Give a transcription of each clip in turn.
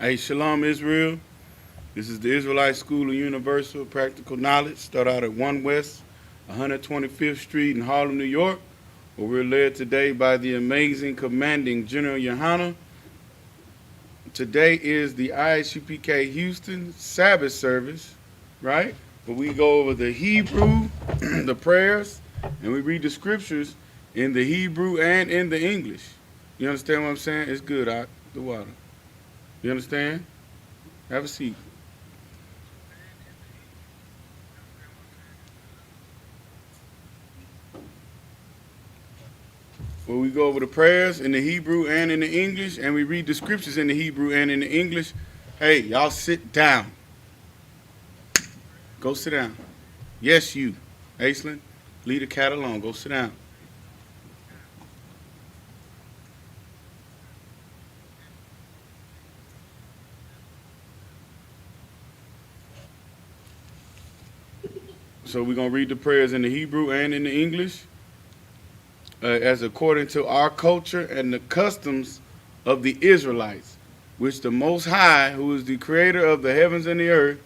Hey, Shalom Israel. This is the Israelite School of Universal Practical Knowledge. Start out at 1 West 125th Street in Harlem, New York, where we're led today by the amazing commanding General Yohana. Today is the Isupk Houston Sabbath service, right? Where we go over the Hebrew, the prayers, and we read the scriptures in the Hebrew and in the English. You understand what I'm saying? It's good, the water. You understand? Have a seat. Where we go over the prayers in the Hebrew and in the English, and we read the scriptures in the Hebrew and in the English. Hey, y'all sit down. Go sit down. Yes, you. Aislinn, leave the cat alone. Go sit down. So we're going to read the prayers in the Hebrew and in the English. As according to our culture and the customs of the Israelites, which the Most High, who is the creator of the heavens and the earth,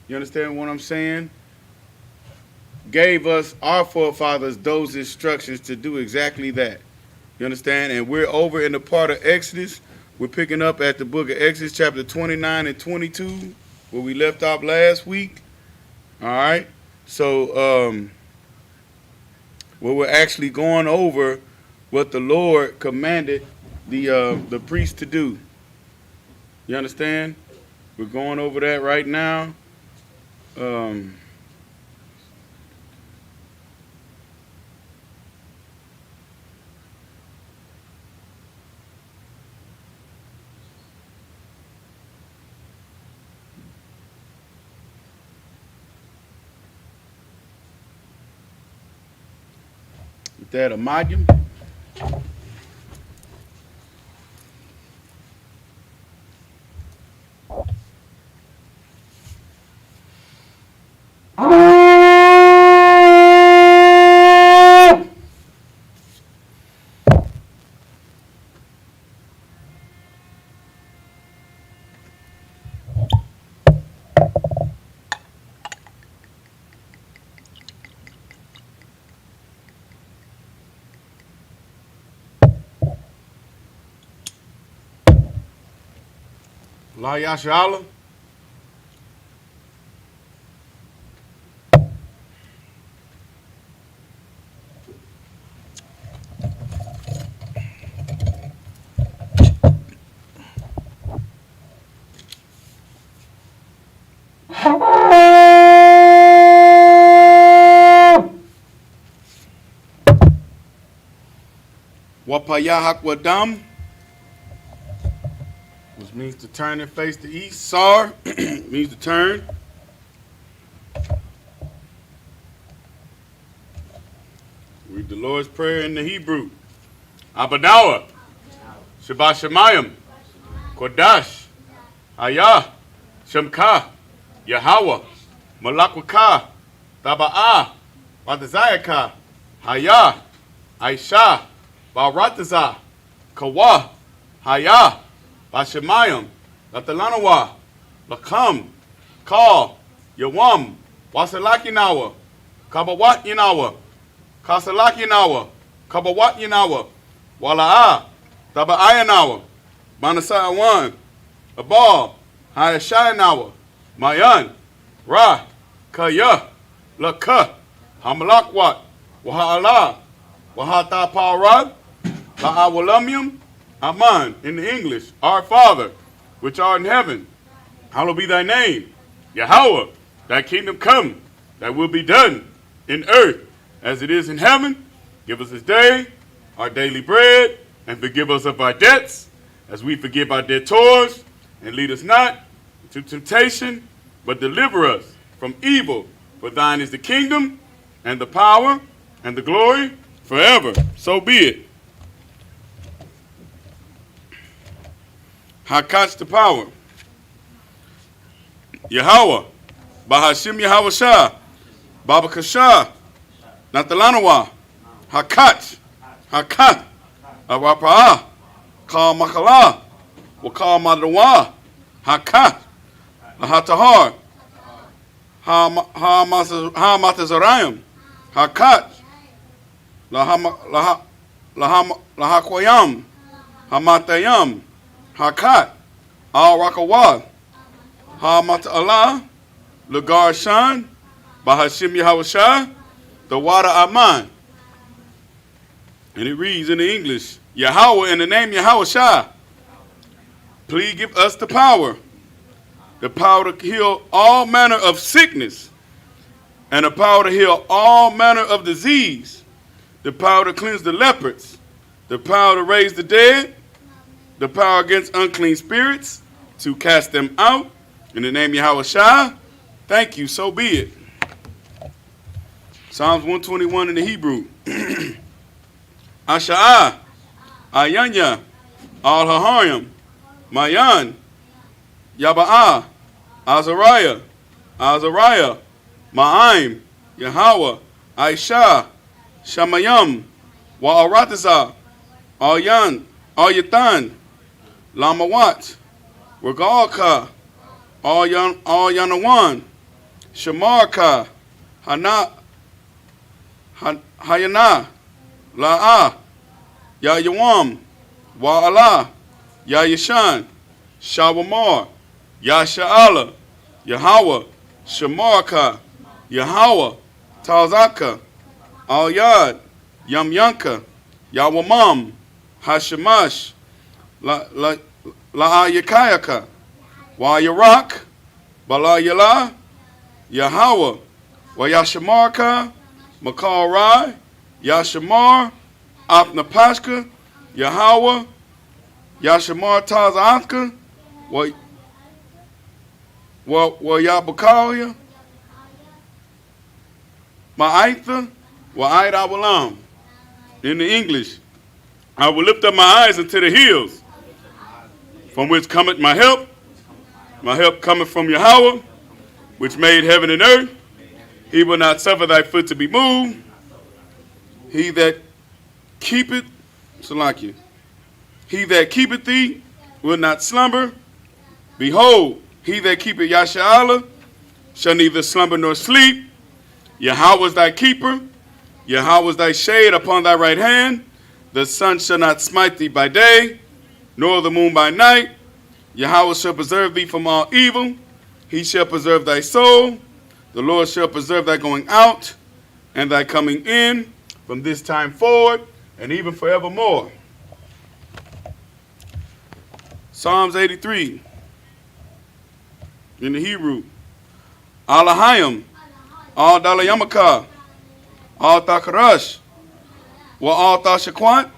you understand what I'm saying, gave us, our forefathers, those instructions to do exactly that. You understand? And we're over in the part of Exodus. We're picking up at the book of Exodus, chapter 29 and 22, where we left off last week. All right? So, where we're actually going over what the Lord commanded the priest to do. You understand? We're going over that right now. With that, Amadiyam. La Yashala. Wapayahak Wadam, which means to turn and face the east. Sar means to turn. Read the Lord's Prayer in the Hebrew. Abadawa, Shabbat Shemayim, Kodash, Ayah, Shemka, Yahweh, Malakwaka, Taba'ah, Wadazayaka, Hayah, Aisha, Baratazah, Kawa, Hayah, Bashemayim, Latalanawa, Lakam, Kal, Yawam, Wasalakinawa, Kabawat Yinawa, Kasalakinawa, Kabawat Yinawa, Walaa, Taba'ayanawa, Manasayawan, Abal, Hayashayanawa, Mayan, Ra, Kaya, Laka, Hamalakwat, Waha'ala, Wahata Parad, La'awalamium, Aman, in the English, Our Father, which art in heaven, hallowed be thy name. Yahweh, thy kingdom come, thy will be done in earth as it is in heaven. Give us this day our daily bread, and forgive us of our debts, as we forgive our debtors, and lead us not into temptation, but deliver us from evil. For thine is the kingdom, and the power, and the glory, forever. So be it. Hakach the power. Yahweh, Bahashim Yahweh Shah, Baba Kasha, Natalanawa, Hakach, Hakat, Arapa'ah, Kal Makala, Wakal Madawa, Hakat, Lahatahar, Hamatazarayim, Hakat, Lahakwayam, Hamatayam, Hakat, Al Rakawad, Hamat Allah, Lagar Shan, Bahashim Yahawashah, the water Aman. And it reads in the English, Yahweh, in the name Yahawashah, please give us the power to heal all manner of sickness, and the power to heal all manner of disease, the power to cleanse the lepers, the power to raise the dead, the power against unclean spirits, to cast them out. In the name of Yahweh, thank you, so be it. Psalms 121 in the Hebrew. Asha'ah, Ayanya, Al-Haharim, Mayan, Yaba'ah, Azariah, Ma'aim, Yahweh, Aisha, Shamayam, Wa'aratazah, Al-Yatan, Lamawat, Regalka, Al-Yanawan, Shamarka, Hayana, La'ah, Yayawam, Wa'ala, Yayashan, Shawamar, Yasha'ala, Yahweh, Shamarka, Yahweh, Tazaka, Al-Yad, Yamyanka, Yawamam, Hashemash, La'ayakayaka, Wa-Yarak, Bala-Yala, Yahweh, Wa-Yashamarka, Makal-Rai, Yashamar, Apnapashka, Yahweh, Yashamar Tazaka, Yabakalia, Ma'aitha, Wa'aid Awalam. In the English, I will lift up my eyes unto the hills, from which cometh my help. My help cometh from Yahweh, which made heaven and earth. He will not suffer thy foot to be moved. He that keepeth, Salakia, he that keepeth thee will not slumber. Behold, he that keepeth Yasha'Allah shall neither slumber nor sleep. Yahweh is thy keeper. Yahweh is thy shade upon thy right hand. The sun shall not smite thee by day, nor the moon by night. Yahweh shall preserve thee from all evil. He shall preserve thy soul. The Lord shall preserve thy going out and thy coming in from this time forward and even forevermore. Psalms 83 in the Hebrew. Alahayim, Al Dalayamaka, Al Takarash, Wa Al Tashakwat,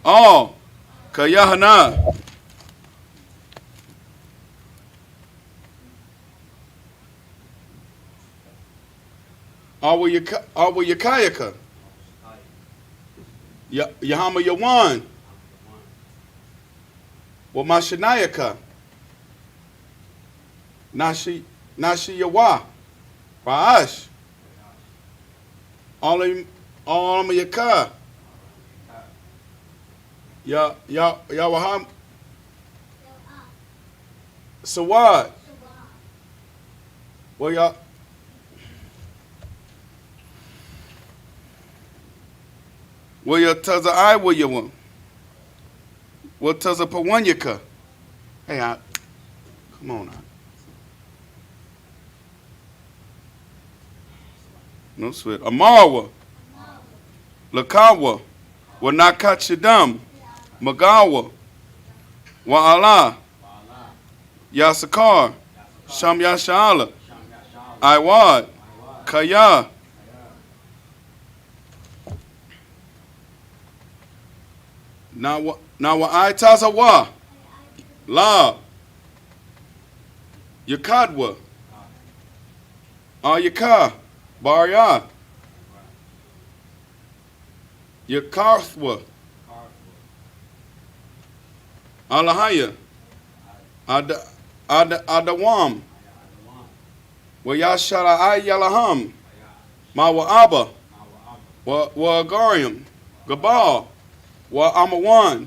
Al Kayahana. Awa Yakayaka, Yahama Yawan, Wa Mashanayaka, Nashi Yawa, Ra'ash, Alama Yaka, Yawaham, Sawad, Wa Ya. Well, your taza I will you want. Well, taza pawanyaka. Hey, come on now. No sweat. Amarwa, Lakawa, Wanakachidam, Magawa, Wa'ala, Yasakar, Sham Yasha'ala, Iwad, Kaya. Now I tazawa, la, yakadwa, yaka, barya, yakarthwa, alahaya, adawam, wayashara ayalaham, mawa'aba, wa agarium, gabal. Wa Amawan,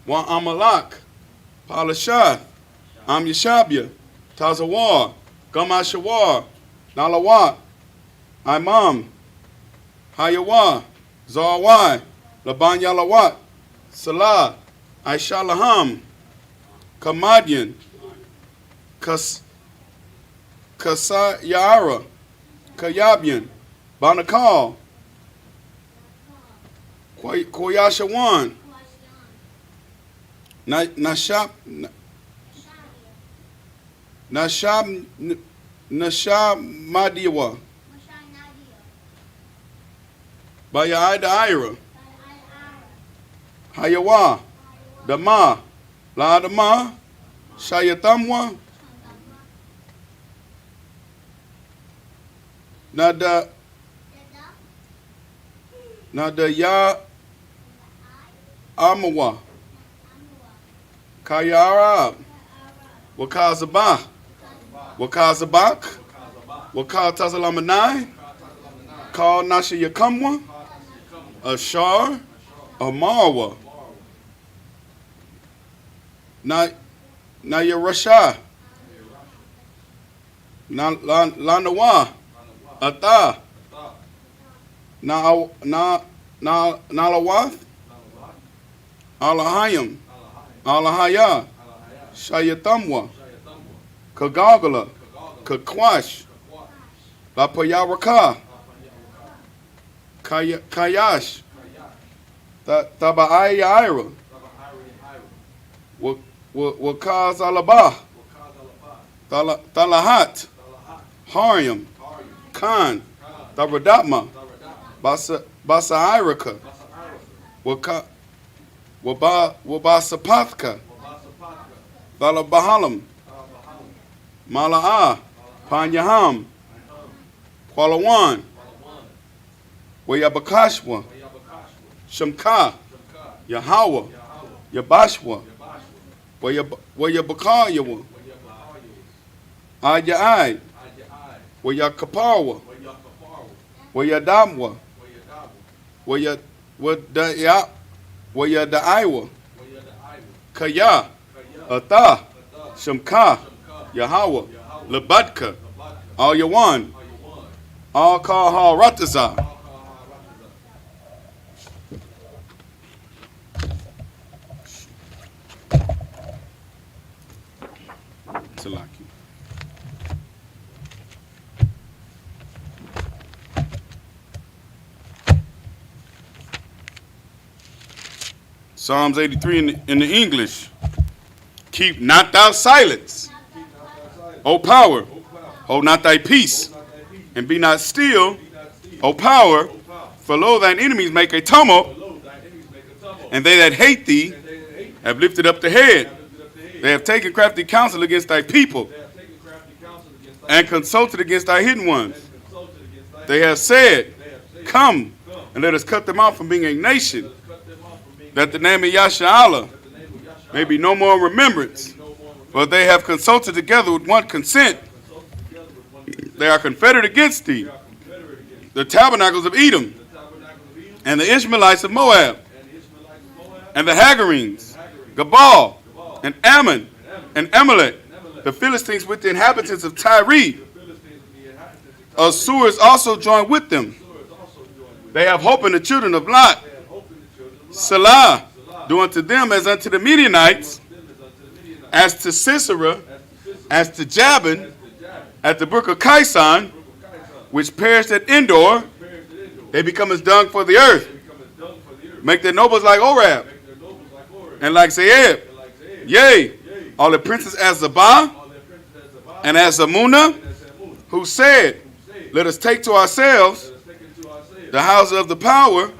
Wa Amalak, Palashath, Am Yeshabia, Tazawar, Gamashawar, Nalawat, Imam, Hayawa, Zawai, Laban Yalawat, Salah, Aishalaham, Kamadian, Kasayara, Kayabian, Banakal, Koyashawan, Nashab Madiwa, Bayaida Ira, Hayawa, Dama, La Dama, Shayatamwa, Nada Ya Amawa, Kayara, Wakazabah, Wakazabak, Wakatazalamani, Kal Nasha Yakamwa, Ashar, Amarwa, Nayarasha, Lanawa, Ata, Nalawath, Alahayim, Alahaya, Shayatamwa, Kagagala, Kakwash, Lapayaraka, Kayash, Tabaaya Wakaz Alabah, Talahat, Hariam, Khan, Tabadatma, Basairaka, Wabasapathka, Thalabahalam, Mala'ah, Panyaham, Kwalawan, Wayabakashwa, Shamka, Yahweh, Yabashwa, Wayabakayawa, Ayai, Wayakapawa, Wayadamwa, Wayadaiwa, Kaya, Atha, Shamka, Yahweh, Labadka, Al Yawan, Al Kahal Ratazah. Salaki. Psalms 83 in the English. Keep not thou silence, O power, hold not thy peace, and be not still, O power, for lo thine enemies make a tumult, and they that hate thee have lifted up the head. They have taken crafty counsel against thy people, and consulted against thy hidden ones. They have said, come, and let us cut them off from being a nation, that the name of Yasha may be no more in remembrance. For they have consulted together with one consent. They are confederate against thee, the tabernacles of Edom, and the Ishmaelites of Moab, and the Hagarenes, Gabal, and Ammon, and Amalek, the Philistines with the inhabitants of Tyre. Assyrians also joined with them. They have hope in the children of Lot. Salah, do unto them as unto the Midianites, as to Sisera, as to Jabin, at the brook of Kison, which perished at Endor. They become as dung for the earth. Make their nobles like Orab, and like Zeeb. Yea, all the princes as Zabah, and as Zamunah, who said, let us take to ourselves the house of the power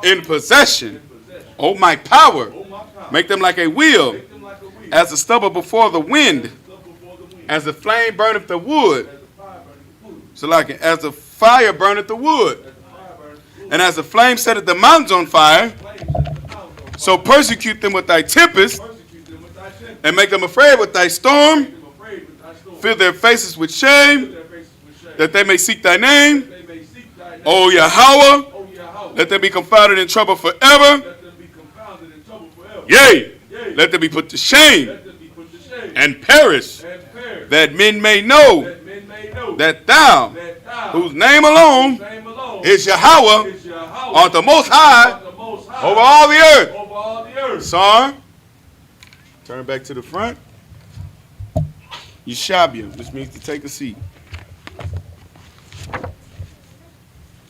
in possession. O my power, make them like a wheel, as the stubble before the wind, as the flame burneth the wood. So like it, as the fire burneth the wood, and as the flame setteth the mountains on fire, so persecute them with thy tempest, and make them afraid with thy storm. Fill their faces with shame, that they may seek thy name. O Yahweh, let them be confounded in trouble forever. Yea, let them be put to shame, and perish, that men may know that thou, whose name alone is Yahweh, art the most high over all the earth. Son, turn back to the front. Yeshabia, which means to take a seat.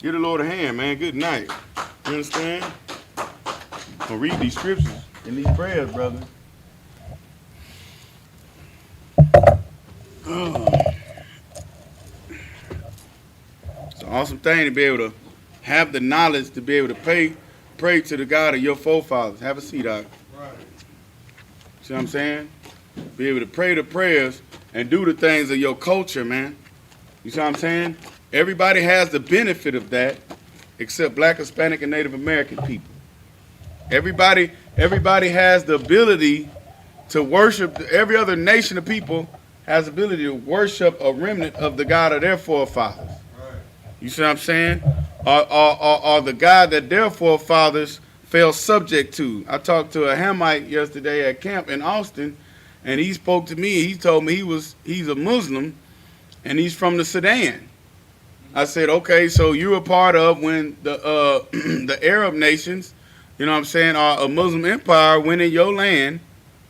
Give the Lord a hand, man. Good night. You understand? I'm going to read these scriptures and these prayers, brother. Oh. It's an awesome thing to be able to have the knowledge to be able to pray to the God of your forefathers. Have a seat, Doc. Right. See what I'm saying? Be able to pray the prayers and do the things of your culture, man. You see what I'm saying? Everybody has the benefit of that except Black, Hispanic, and Native American people. Everybody has the ability to worship. Every other nation of people has the ability to worship a remnant of the God of their forefathers. Right. You see what I'm saying? Or the God that their forefathers fell subject to. I talked to a Hamite yesterday at camp in Austin, and he spoke to me. He told me he's a Muslim, and he's from the Sudan. I said, okay, so you were part of when the the Arab nations, you know what I'm saying, a Muslim empire went in your land,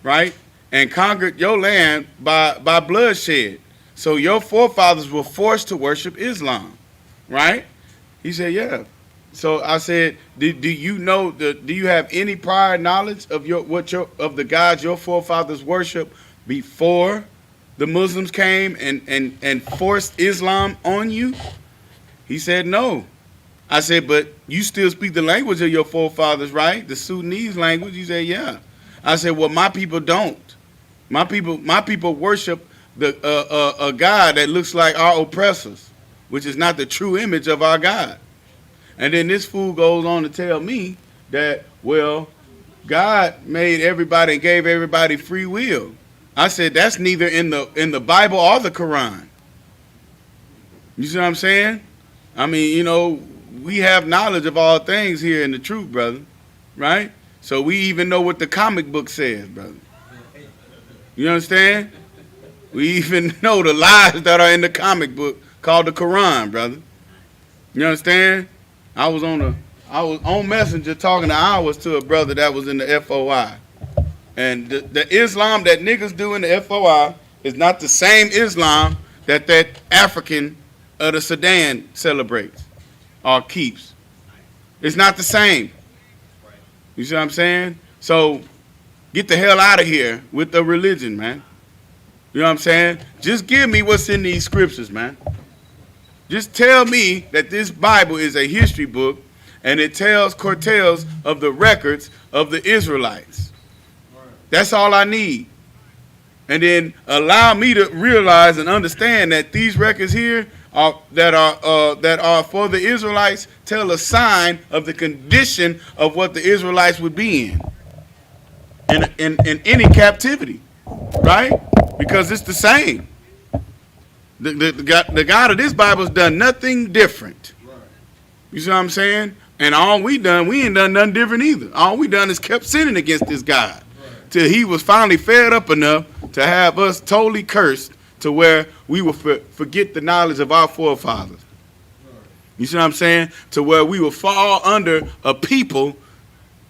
right, and conquered your land by bloodshed. So your forefathers were forced to worship Islam, right? He said, yeah. So I said, do you know do you have any prior knowledge of of the gods your forefathers worship before the Muslims came and forced Islam on you? He said, no. I said, but you still speak the language of your forefathers, right? The Sudanese language. He said, yeah. I said, well, my people don't. My people worship a God that looks like our oppressors, which is not the true image of our God. And then this fool goes on to tell me that, well, God made everybody and gave everybody free will. I said, that's neither in the Bible or the Quran. You see what I'm saying? I mean, you know, we have knowledge of all things here in the truth, brother, right? So we even know what the comic book says, brother. You understand? We even know the lies that are in the comic book called the Quran, brother. You understand? I was on Messenger talking to hours to a brother that was in the FOI. And the Islam that niggas do in the FOI is not the same Islam that African of the Sudan celebrates or keeps. It's not the same. You see what I'm saying? So get the hell out of here with the religion, man. You know what I'm saying? Just give me what's in these scriptures, man. Just tell me that this Bible is a history book and it curtails of the records of the Israelites. That's all I need. And then allow me to realize and understand that these records here that are for the Israelites tell a sign of the condition of what the Israelites would be in any captivity, right? Because it's the same. The God of this Bible has done nothing different. You see what I'm saying? And all we ain't done nothing different either. All we done is kept sinning against this God till he was finally fed up enough to have us totally cursed to where we will forget the knowledge of our forefathers. You see what I'm saying? To where we will fall under a people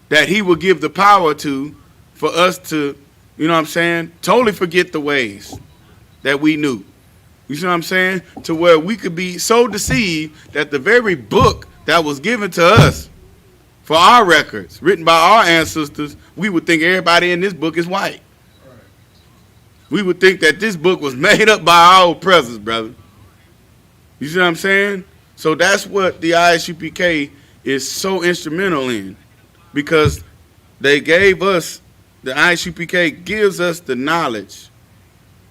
that he will give the power to for us to, you know what I'm saying, totally forget the ways that we knew. You see what I'm saying? To where we could be so deceived that the very book that was given to us for our records, written by our ancestors, we would think everybody in this book is white. We would think that this book was made up by our oppressors, brother. You see what I'm saying? So that's what the Isupk is so instrumental in, because they gave us, the Isupk gives us the knowledge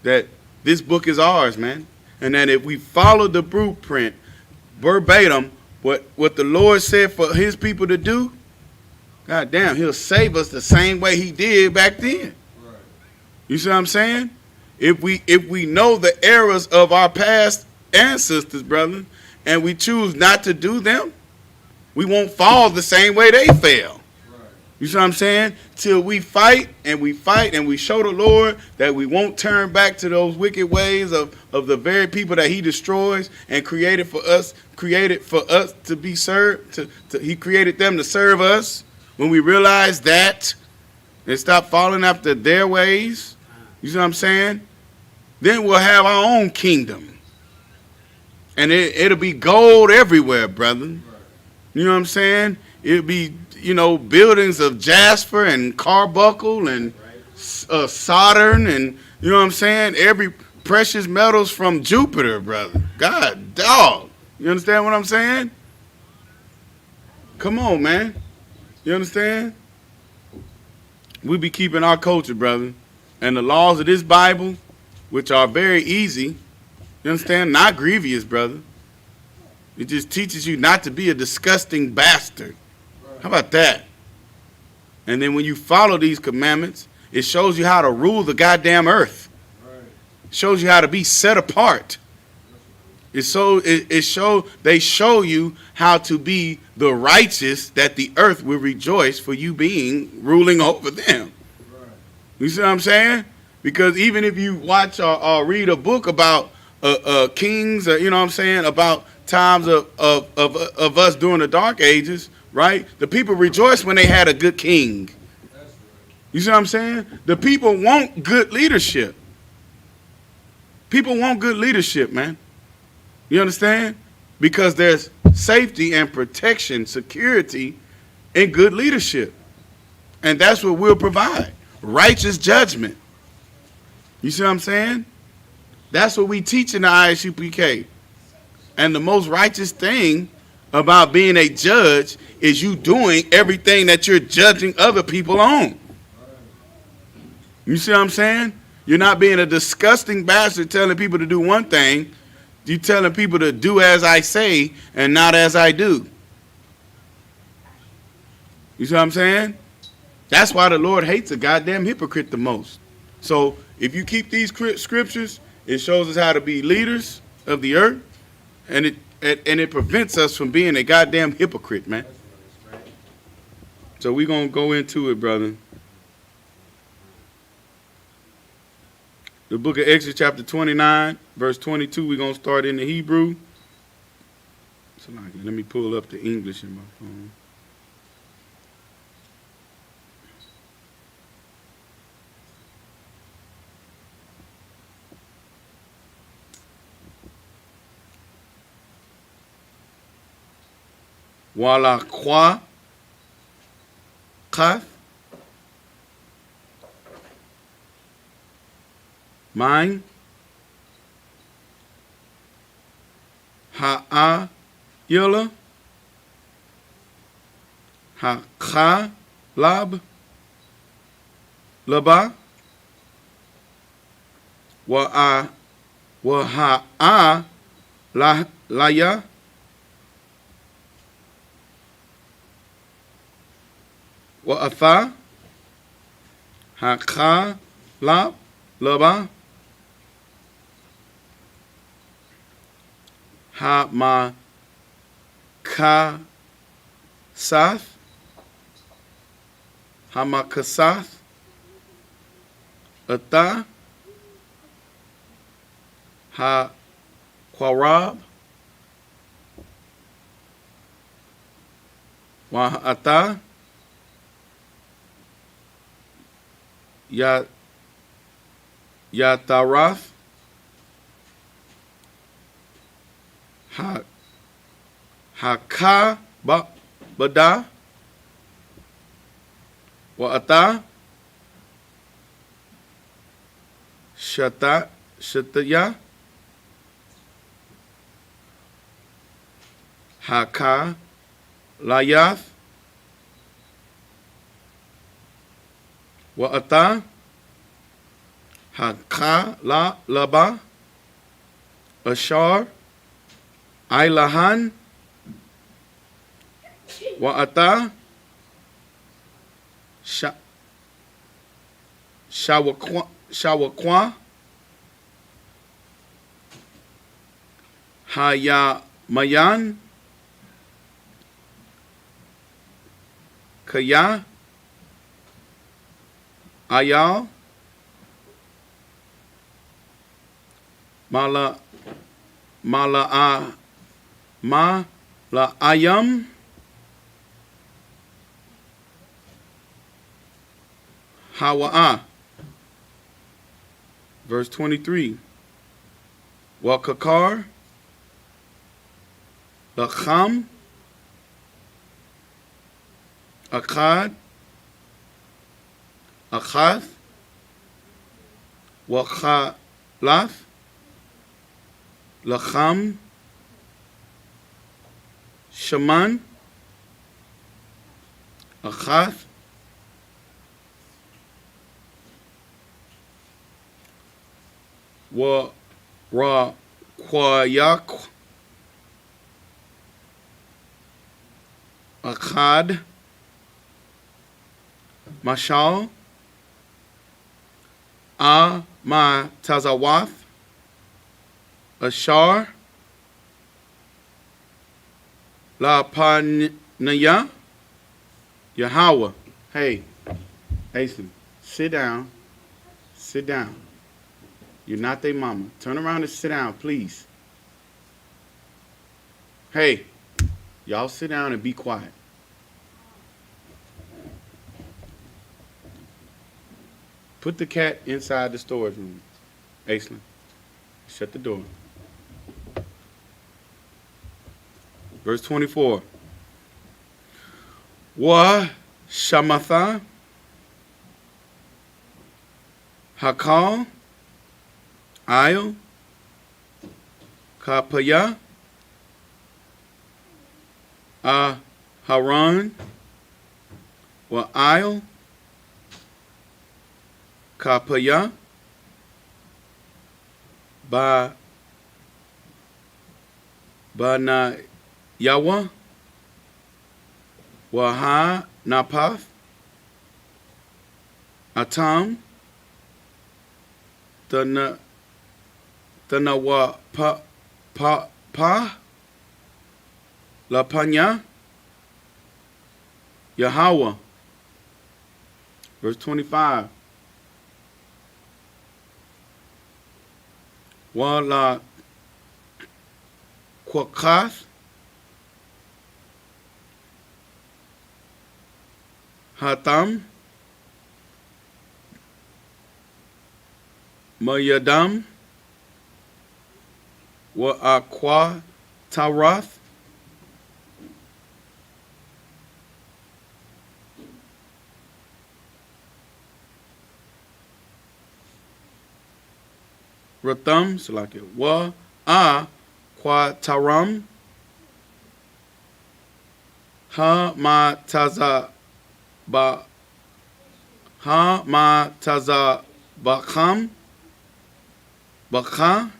that this book is ours, man. And that if we follow the blueprint verbatim, what the Lord said for his people to do, God damn, he'll save us the same way he did back then. Right. You see what I'm saying? If we know the errors of our past ancestors, brother, and we choose not to do them, we won't fall the same way they fell. Right. You see what I'm saying? Till we fight and we fight and we show the Lord that we won't turn back to those wicked ways of the very people that he destroys and created for us to be served. He created them to serve us. When we realize that and stop falling after their ways, you see what I'm saying? Then we'll have our own kingdom. And it'll be gold everywhere, brother. You know what I'm saying? It'll be, buildings of jasper and carbuncle and Saturn and, you know what I'm saying? Every precious metals from Jupiter, brother. God, dog. You understand what I'm saying? Come on, man. You understand? We be keeping our culture, brother. And the laws of this Bible, which are very easy, you understand? Not grievous, brother. It just teaches you not to be a disgusting bastard. How about that? And then when you follow these commandments, it shows you how to rule the goddamn earth. It shows you how to be set apart. They show you how to be the righteous that the earth will rejoice for you ruling over them. You see what I'm saying? Because even if you watch or read a book about kings, you know what I'm saying, about times of us during the dark ages, right? The people rejoiced when they had a good king. You see what I'm saying? The people want good leadership. People want good leadership, man. You understand? Because there's safety and protection, security in good leadership. And that's what we'll provide. Righteous judgment. You see what I'm saying? That's what we teach in the Isupk. And the most righteous thing about being a judge is you doing everything that you're judging other people on. You see what I'm saying? You're not being a disgusting bastard telling people to do one thing. You're telling people to do as I say and not as I do. You see what I'm saying? That's why the Lord hates a goddamn hypocrite the most. So if you keep these scriptures, it shows us how to be leaders of the earth, and it prevents us from being a goddamn hypocrite, man. So we're going to go into it, brother. The book of Exodus chapter 29, verse 22, we're going to start in the Hebrew. So let me pull up the English in my phone. Wala kwa kath mine ha'a yula ha'cha lab laba wa ha'a laya wa atha ha'cha lab laba ha makasath ata ha quarab wa ata Yatarath Haka Bada Wa'ata Shataya Haka Layath Wa'ata Haka La Laba Ashar Ailahan Wa'ata Shawakwa Hayamayan Kaya Ayal. Mala ayam. Hawa'a. Verse 23. Wakakar. Lacham. Akkad. Achath. Wakalath. Lacham. Shaman. Achath. Wa ra kwayak. Akkad. Mashal. Ma Tazawath. Ashar. La Panaya. Yahweh. Hey, Asen, sit down. Sit down. You're not their mama. Turn around and sit down, please. Hey, y'all sit down and be quiet. Put the cat inside the storage room. Aislinn, shut the door. Verse 24. Wa Shamatha Hakal Ayo Kapaya Haran Wa Ayo Kapaya Ba Bana Yawa Waha Napath Atam Tanawa Pa Lapanya Yahweh. Verse 25. Wala Kwakath Hatam Mayadam Wa Aqua Tarath Ratham, so like it. Wa Qua Taram Ha Ma Taza Ba Ha Ma Taza Bakham Bakha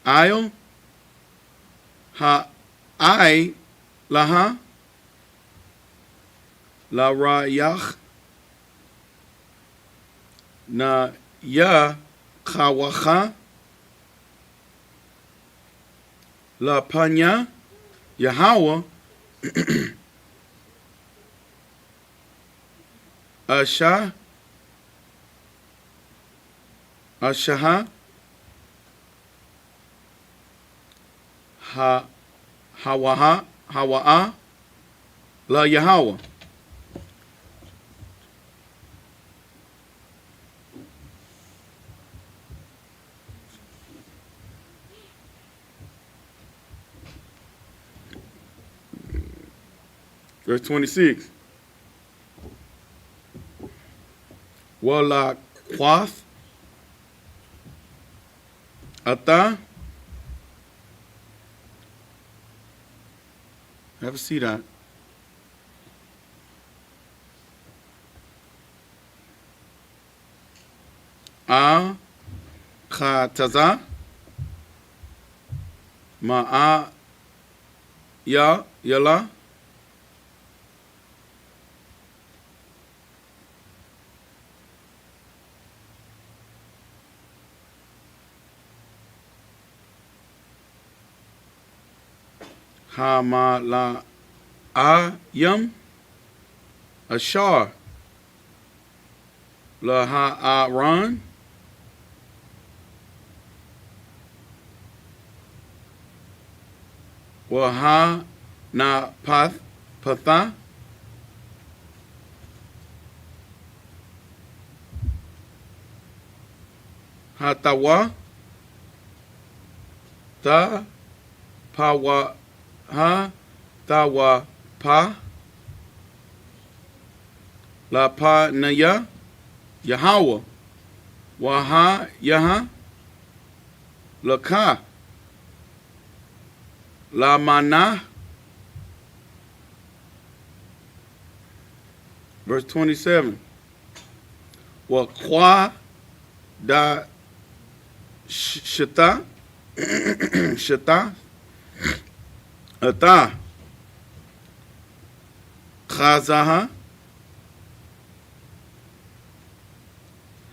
Ayo Ha I Laha La Rayach Na Ya Kawacha La Panya Yahweh Ashaha Hawa'a La Yahweh. Verse 26. Wala Quath Ata. Have a seat on. Khataza Ma'a Yala Hamala Ayam Ashar La Ha'aron. Wa Ha Na Patha. Hatawa. Ta Pawa Ha Tawa Pa. La Pa Naya. Yahweh. Waha Yaha. Laka. La Mana. Verse 27. Wa Kwa Da Shita. Shita. Ata. Khazaha.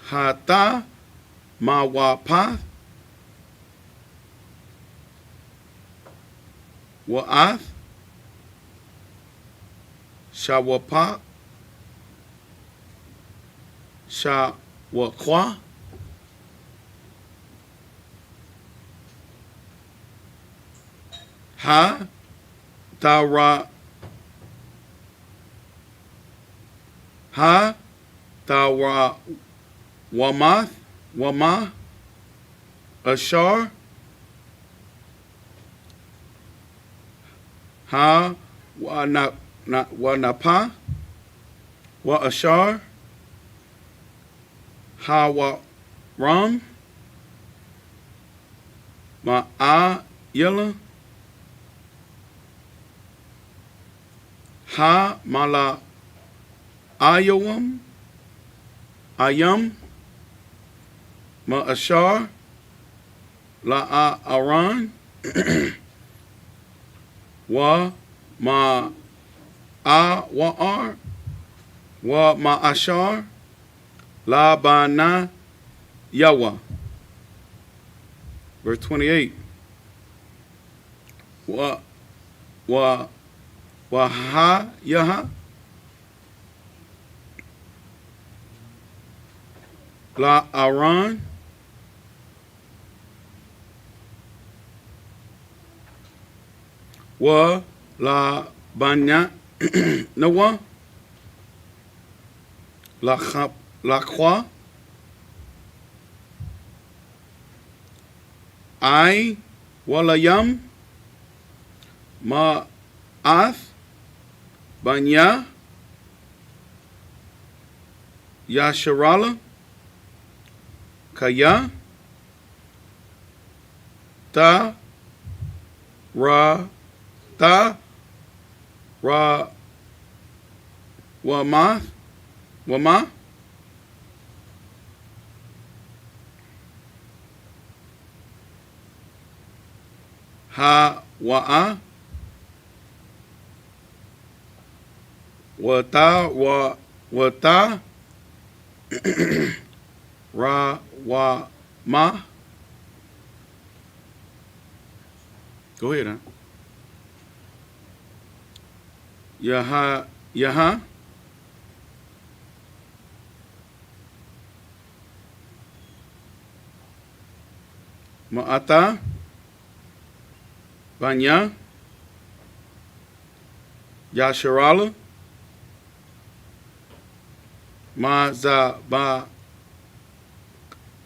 Hata Mawapa. Wa'ath. Shawapa. Shawaqwa. Ha Tara. Ha Tara Wama Ashar. Ha Wanapa Wa Ashar. Ha Wa Ram Ma Yella. Ha Mala Ayam Ma'ashar La Aran Wa Wa'ar Wa Ma'ashar La Bana Yawa. Verse 28. Wa Ha Yaha. La Aran. Wa La Banya Nawa. La Croix. I Walayam Ma'ath Banya Yasharala Kaya Ta Ra Wama Ha Wa'a Wata Ra Ma. Go ahead, huh? Yaha Ma'ata Banya Yasharala Mazaba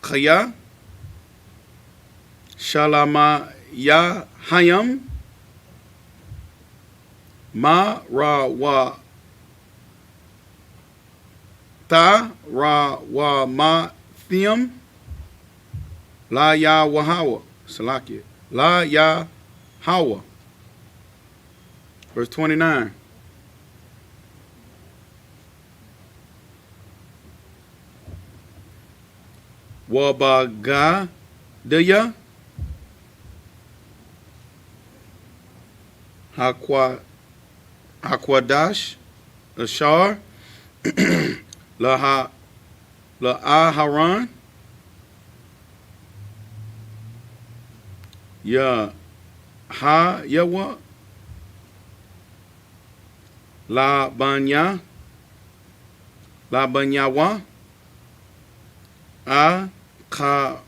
Khaya Shalama Yahayam Ma Ra Wa Ta Ra Wa Ma Thiam La Ya Wahawa Salakia La Ya Hawa. Verse 29. Wabagadaya Hakwadash Ashar La Aharon Ya Ha Yawa La Banyawa A Ka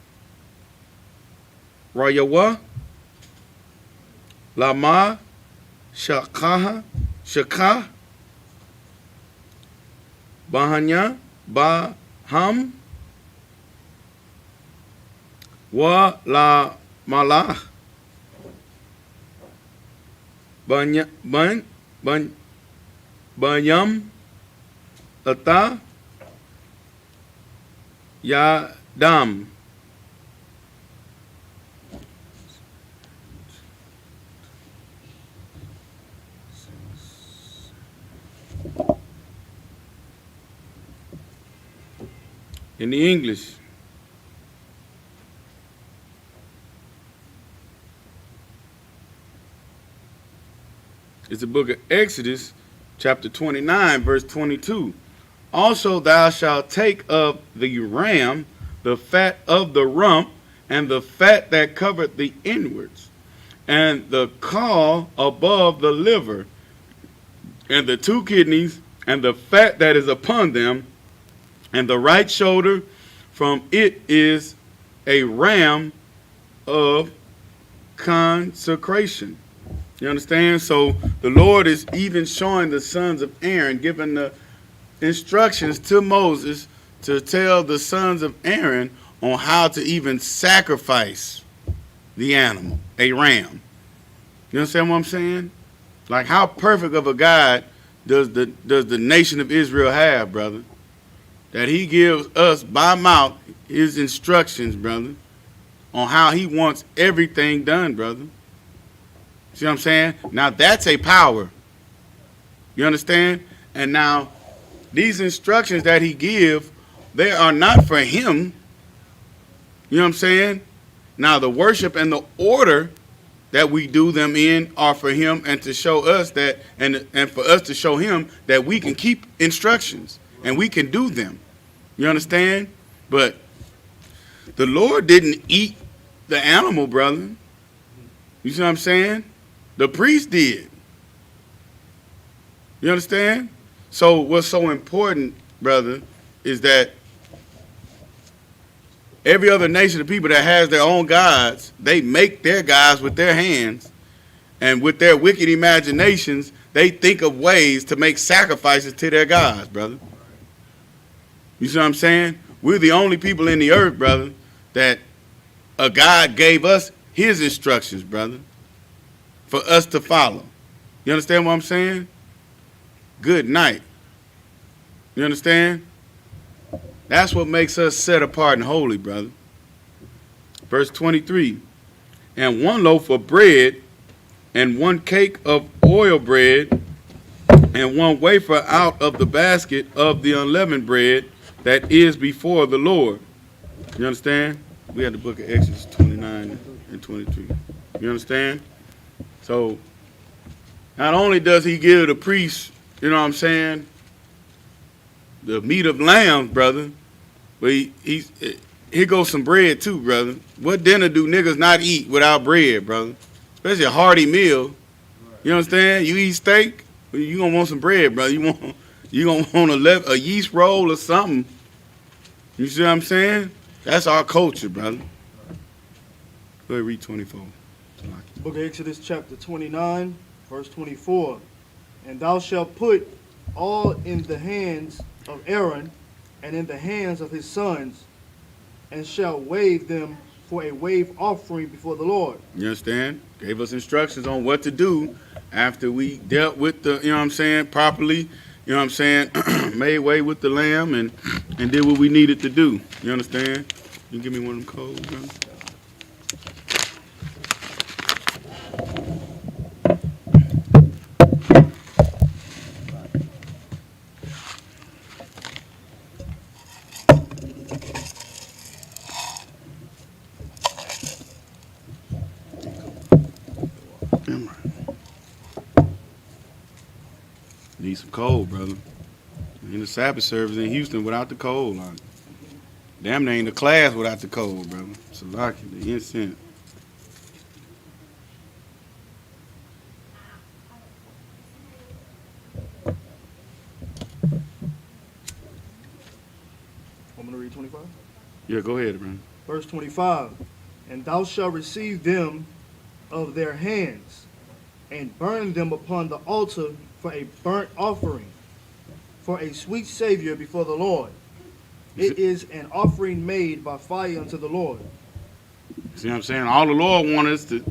Rayawa Lama Shaka Bahanya Baham Wa La Malah Banyam Ata Yadam. In the English, it's the book of Exodus, chapter 29, verse 22. Also thou shalt take of the ram the fat of the rump, and the fat that covered the inwards, and the caul above the liver, and the two kidneys, and the fat that is upon them, and the right shoulder, from it is a ram of consecration. You understand? So the Lord is even showing the sons of Aaron, giving the instructions to Moses to tell the sons of Aaron on how to even sacrifice the animal, a ram. You understand what I'm saying? Like, how perfect of a God does the nation of Israel have, brother? That he gives us by mouth his instructions, brother, on how he wants everything done, brother. See what I'm saying? Now that's a power. You understand? And now these instructions that he gives, they are not for him. You know what I'm saying? Now the worship and the order that we do them in are for him, and to show us that, and for us to show him that we can keep instructions and we can do them. You understand? But the Lord didn't eat the animal, brother. You see what I'm saying? The priest did. You understand? So what's so important, brother, is that every other nation of people that has their own gods, they make their gods with their hands, and with their wicked imaginations, they think of ways to make sacrifices to their gods, brother. You see what I'm saying? We're the only people in the earth, brother, that a God gave us his instructions, brother, for us to follow. You understand what I'm saying? Good night. You understand? That's what makes us set apart and holy, brother. Verse 23. And one loaf of bread, and one cake of oil bread, and one wafer out of the basket of the unleavened bread that is before the Lord. You understand? We had the book of Exodus 29 and 23. You understand? So, not only does he give the priest, you know what I'm saying, the meat of lambs, brother, but here goes some bread too, brother. What dinner do niggas not eat without bread, brother? Especially a hearty meal. You understand? You eat steak, you gonna want some bread, brother. You gonna want a yeast roll or something. You see what I'm saying? That's our culture, brother. Go ahead, read 24. Book of Exodus chapter 29, verse 24. And thou shalt put all in the hands of Aaron and in the hands of his sons, and shall wave them for a wave offering before the Lord. You understand? Gave us instructions on what to do after we dealt with the, you know what I'm saying, properly, you know what I'm saying, made way with the lamb and did what we needed to do. You understand? You give me one of them cold, brother? Need some cold, brother. In the Sabbath service in Houston without the cold. Like, damn, there ain't a class without the cold, brother. Salaki, the incense. I'm going to read 25. Yeah, go ahead, man. Verse 25. And thou shalt receive them of their hands, and burn them upon the altar for a burnt offering, for a sweet Savior before the Lord. It is an offering made by fire unto the Lord. See what I'm saying? All the Lord wants us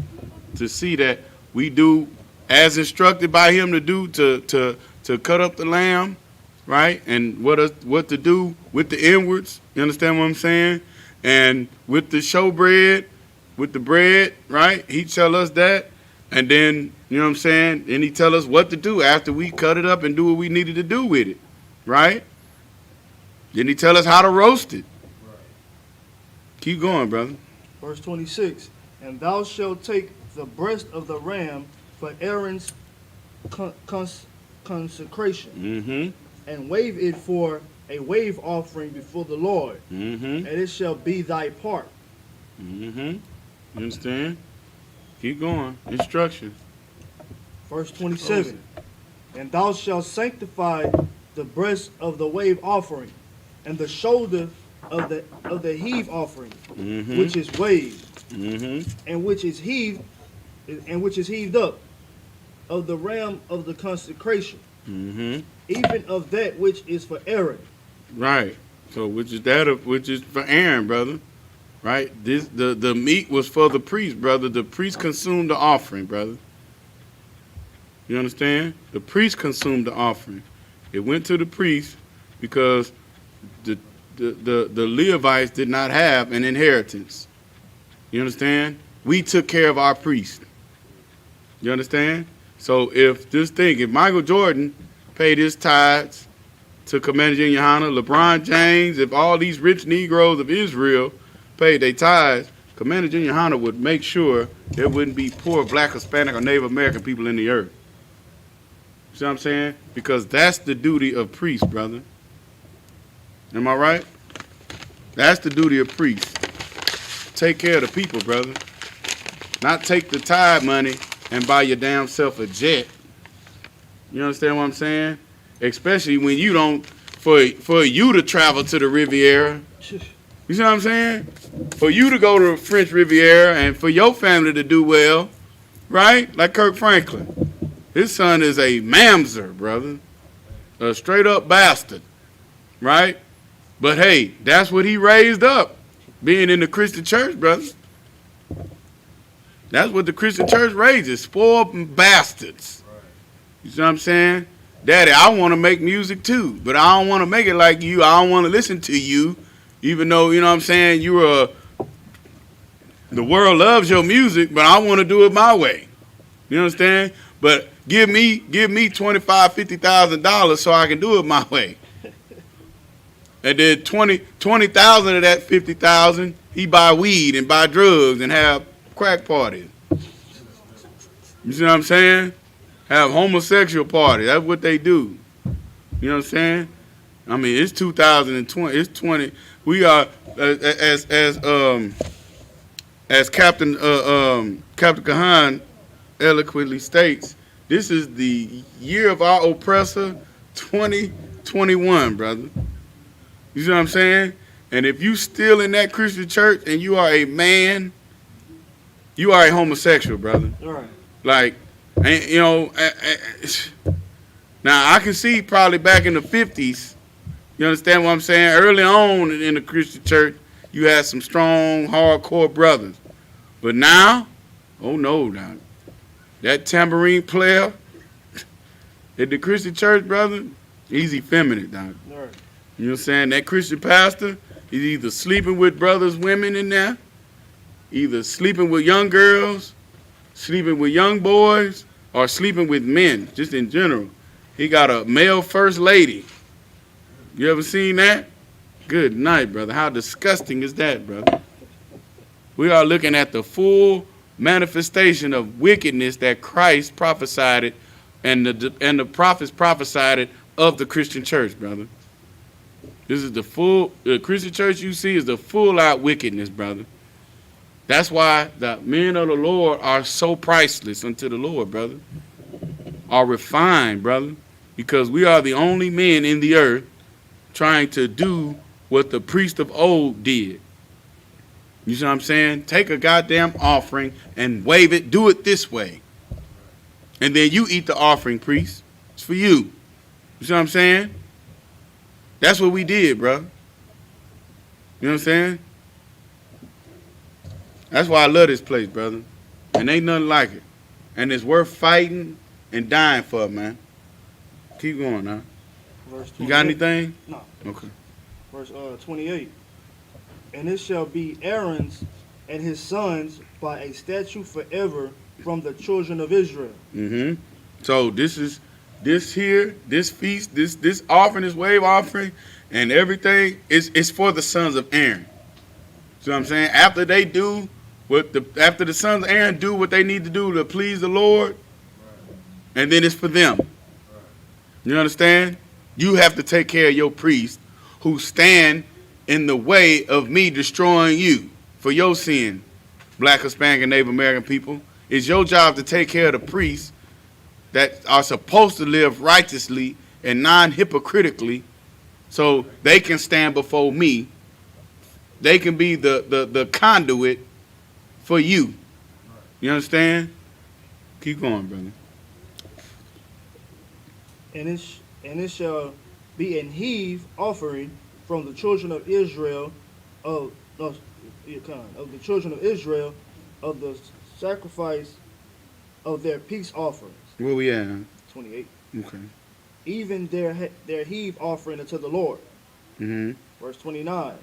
to see that we do as instructed by Him to do, to cut up the lamb, right? And what to do with the inwards. You understand what I'm saying? And with the showbread, with the bread, right? He tell us that. And then, you know what I'm saying? Then He tell us what to do after we cut it up and do what we needed to do with it, right? Then He tell us how to roast it. Keep going, brother. Verse 26. And thou shalt take the breast of the ram for Aaron's consecration, and wave it for a wave offering before the Lord, and it shall be thy part. You understand? Keep going. Instruction. Verse 27. And thou shalt sanctify the breast of the wave offering, and the shoulder of the heave offering, which is waved, and which is heaved up, of the ram of the consecration, even of that which is for Aaron. Right. So which is for Aaron, brother. Right? The meat was for the priest, brother. The priest consumed the offering, brother. You understand? The priest consumed the offering. It went to the priest because the Levites did not have an inheritance. You understand? We took care of our priest. You understand? So if Michael Jordan paid his tithes to Commander Junior Hunter, LeBron James, if all these rich Negroes of Israel paid their tithes, Commander Junior Hunter would make sure there wouldn't be poor black, Hispanic, or Native American people in the earth. See what I'm saying? Because that's the duty of priests, brother. Am I right? That's the duty of priests. Take care of the people, brother. Not take the tithe money and buy your damn self a jet. You understand what I'm saying? Especially when you don't, for you to travel to the Riviera. You see what I'm saying? For you to go to the French Riviera and for your family to do well, right? Like Kirk Franklin. His son is a mamzer, brother. A straight up bastard, right? But hey, that's what he raised up, being in the Christian church, brother. That's what the Christian church raises, spoiled bastards. You see what I'm saying? Daddy, I want to make music too, but I don't want to make it like you. I don't want to listen to you, even though, you know what I'm saying, the world loves your music, but I want to do it my way. You understand? But give me $25,000, $50,000 so I can do it my way. And then 20,000 of that 50,000, he buy weed and buy drugs and have crack parties. You see what I'm saying? Have homosexual parties. That's what they do. You know what I'm saying? I mean, it's 2020. It's 20. We are as Captain Kahan eloquently states, this is the year of our oppressor, 2021, brother. You see what I'm saying? And if you still in that Christian church and you are a man, you are a homosexual, brother. All right. Like, you know, now I can see probably back in the 50s, you understand what I'm saying? Early on in the Christian church, you had some strong, hardcore brothers. But now, oh no, Doc. That tambourine player at the Christian church, brother, he's effeminate, Doc. All right. You know what I'm saying? That Christian pastor is either sleeping with brothers, women in there, either sleeping with young girls, sleeping with young boys, or sleeping with men, just in general. He got a male first lady. You ever seen that? Good night, brother. How disgusting is that, brother? We are looking at the full manifestation of wickedness that Christ prophesied it, and the prophets prophesied it of the Christian church, brother. This is the Christian church you see is the full out wickedness, brother. That's why the men of the Lord are so priceless unto the Lord, brother. Are refined, brother. Because we are the only men in the earth trying to do what the priest of old did. You see what I'm saying? Take a goddamn offering and wave it. Do it this way. And then you eat the offering, priest. It's for you. You see what I'm saying? That's what we did, bro. You know what I'm saying? That's why I love this place, brother. And ain't nothing like it. And it's worth fighting and dying for, man. Keep going, huh? Verse 28. You got anything? No. Okay. Verse 28. And it shall be Aaron's and his sons by a statute forever from the children of Israel. Mm-hmm. So this feast, this offering, this wave offering, and everything is for the sons of Aaron. See what I'm saying? After the sons of Aaron do what they need to do to please the Lord, and then it's for them. You understand? You have to take care of your priests who stand in the way of me destroying you for your sin, Black, Hispanic, and Native American people. It's your job to take care of the priests that are supposed to live righteously and non-hypocritically so they can stand before me. They can be the conduit for you. You understand? Keep going, brother. And it shall be an heave offering from the children of Israel of the children of Israel of the sacrifice of their peace offerings. Where we at? 28. Okay. Even their heave offering unto the Lord. Mm-hmm. Verse 29.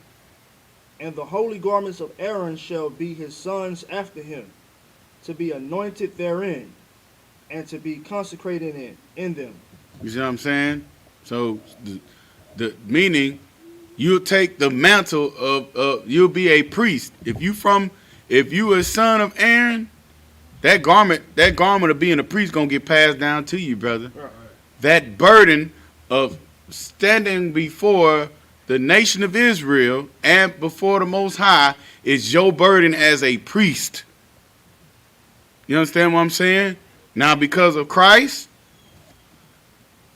And the holy garments of Aaron shall be his sons after him, to be anointed therein, and to be consecrated in them. You see what I'm saying? So the meaning, you'll take the mantle of you'll be a priest. If you a son of Aaron, that garment of being a priest gonna get passed down to you, brother. Right. That burden of standing before the nation of Israel and before the Most High is your burden as a priest. You understand what I'm saying? Now, because of Christ,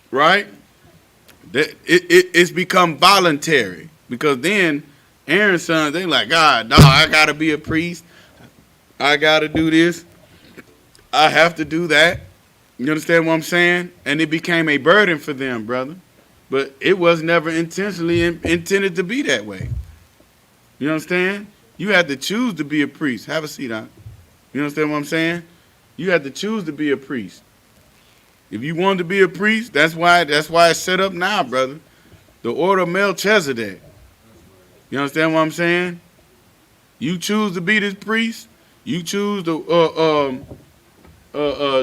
right? It's become voluntary, because then Aaron's sons, they like, God, no, I gotta be a priest. I gotta do this. I have to do that. You understand what I'm saying? And it became a burden for them, brother. But it was never intentionally intended to be that way. You understand? You had to choose to be a priest. Have a seat, Doc. You understand what I'm saying? You had to choose to be a priest. If you wanted to be a priest, that's why it's set up now, brother. The order of Melchizedek. You understand what I'm saying? You choose to be this priest. You choose to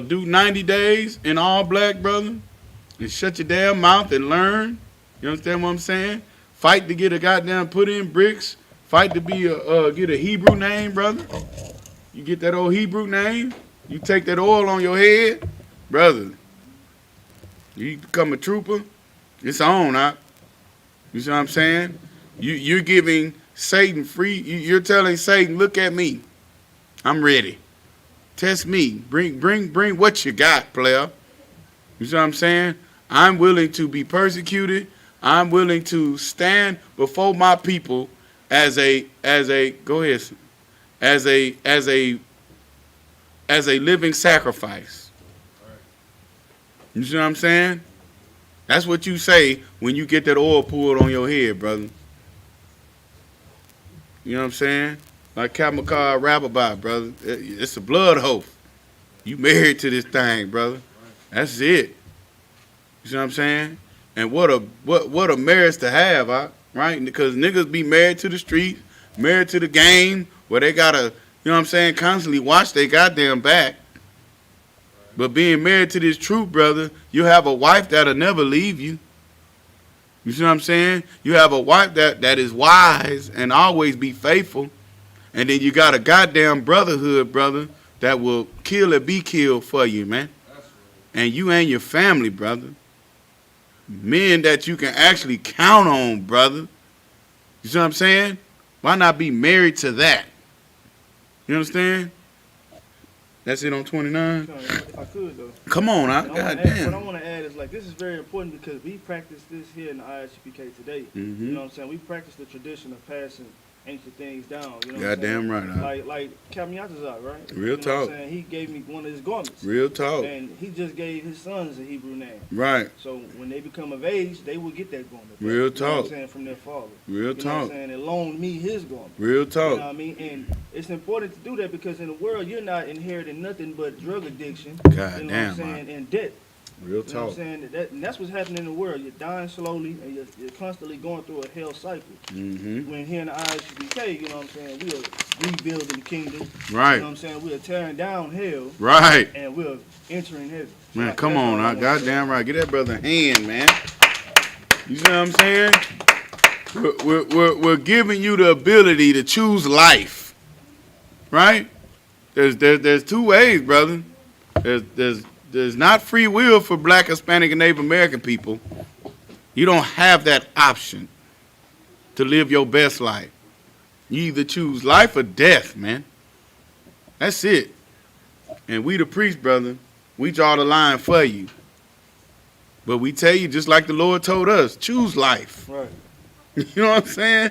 do 90 days in all black, brother, and shut your damn mouth and learn. You understand what I'm saying? Fight to get a goddamn put in bricks. Fight to be get a Hebrew name, brother. You get that old Hebrew name. You take that oil on your head, brother. You become a trooper. It's on, huh? You see what I'm saying? You're giving Satan free. You're telling Satan, look at me. I'm ready. Test me. Bring what you got, player. You see what I'm saying? I'm willing to be persecuted. I'm willing to stand before my people as a go ahead, as a living sacrifice. You see what I'm saying? That's what you say when you get that oil poured on your head, brother. You know what I'm saying? Like Captain McCall rap about, brother. It's a blood oath. You married to this thing, brother. That's it. You see what I'm saying? And what a marriage to have, right? Because niggas be married to the street, married to the game, where they gotta, you know what I'm saying, constantly watch their goddamn back. But being married to this truth, brother, you have a wife that'll never leave you. You see what I'm saying? You have a wife that is wise and always be faithful. And then you got a goddamn brotherhood, brother, that will kill or be killed for you, man. And you and your family, brother. Men that you can actually count on, brother. You see what I'm saying? Why not be married to that? You understand? That's it on 29? If I could, though. Come on, What goddamn. I want to add is, like, this is very important because we practice this here in the ISUPK today. Mm-hmm. You know what I'm saying? We practice the tradition of passing ancient things down. You know Goddamn what I'm saying? right, huh? Like Kamiyatazar, right? Real You know what talk. I'm saying? He gave me one of his garments. Real talk. And he just gave his sons a Hebrew name. Right. So when they become of age, they will get that garment. Real You know what talk. I'm saying? From their father. Real You know what talk. I'm saying? And loaned me his garment. Real You talk. know what I mean? And it's important to do that because in the world, you're not inheriting nothing but drug addiction. God You know what I'm damn, saying? And debt. Real You know what talk. I'm saying? And that's what's happening in the world. You're dying slowly, and you're constantly going through a hell cycle. Mm-hmm. When here in the ISUPK, you know what I'm saying, we are rebuilding the kingdom. Right. You know what I'm saying? We are tearing down hell, Right. and we're entering heaven. Man, Like, come that's on, all I now. wanna say. Goddamn right. Get that brother a hand, man. You see what I'm saying? We're giving you the ability to choose life. Right? There's two ways, brother. There's not free will for Black, Hispanic, and Native American people. You don't have that option to live your best life. You either choose life or death, man. That's it. And we the priests, brother, we draw the line for you. But we tell you, just like the Lord told us, choose life. Right. You know what I'm saying?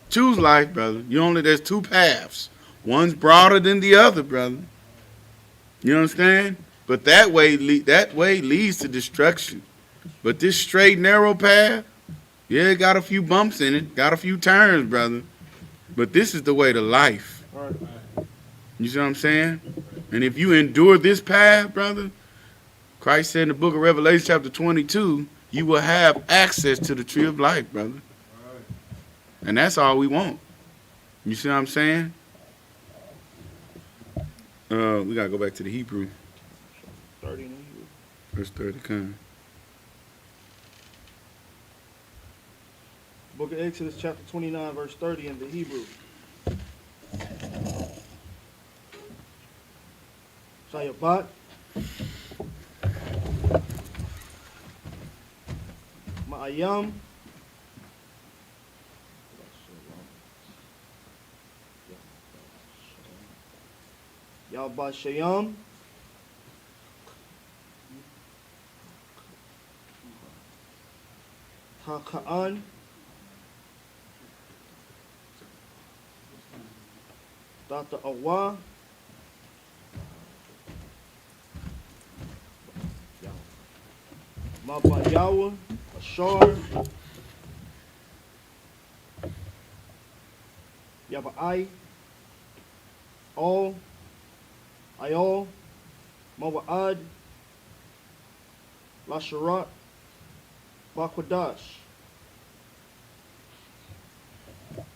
Choose life, brother. There's two paths. One's broader than the other, brother. You understand? But that way leads to destruction. But this straight, narrow path, yeah, it got a few bumps in it, got a few turns, brother. But this is the way to life. Right. You see what I'm saying? And if you endure this path, brother, Christ said in the book of Revelation chapter 22, you will have access to the tree of life, brother. And that's all we want. You see what I'm saying? We got to go back to the Hebrew. 30 in the Hebrew. Verse 30, come. Book of Exodus, chapter 29, verse 30 in the Hebrew. Shayabat. Ma'ayam. Yabashayam. Haka'an. Dr. Awa. Mabayawa. Ashar. Yaba'ai. All. Ayol. Mawa'ad. Lasharat. Bakwadash.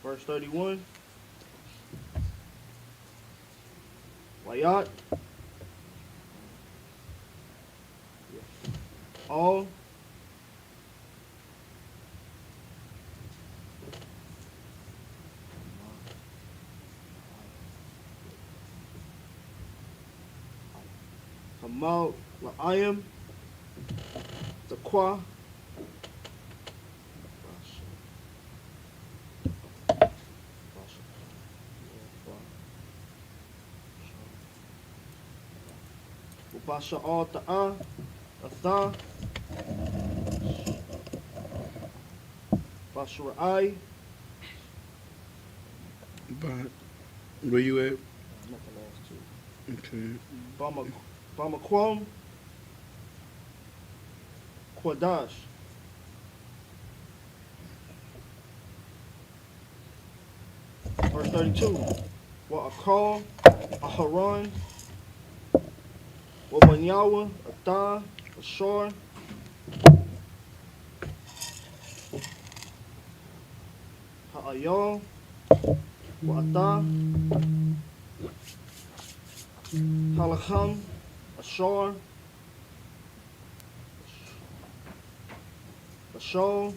Verse 31. Wayat. All. Hamal La'ayim. Zakwa. Basha'al Ta'a. Atha. Bashara'ai. But where you at? Not the last two. Okay. Bamaquam. Quadash. Verse 32. Wa'akal. Aharon. Wabanyawa. Atha. Ashar. Ha'ayal. Wa'atha. Halacham. Ashar. Ashol.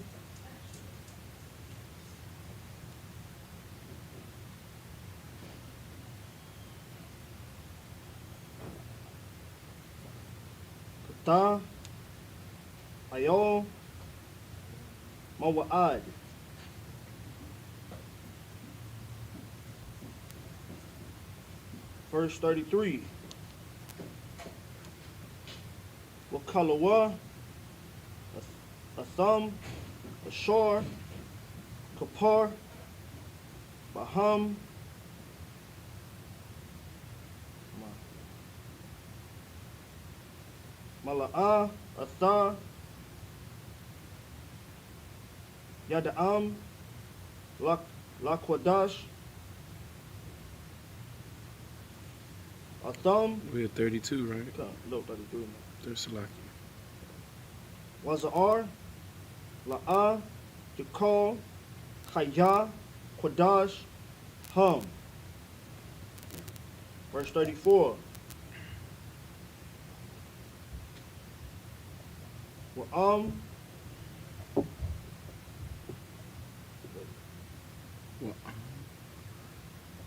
Kata. Ayol. Mawa'ad. Verse 33. Wakalawa. Atham. Ashar. Kapar. Baham. Mala'ah. Athar. Yada'am. Lakwadash. Atham. We're at 32, right? No, 33. There's Salaki. Waza'ar. La'ah. Jakal. Chaya. Quadash. Hum. Verse 34. Wa'am.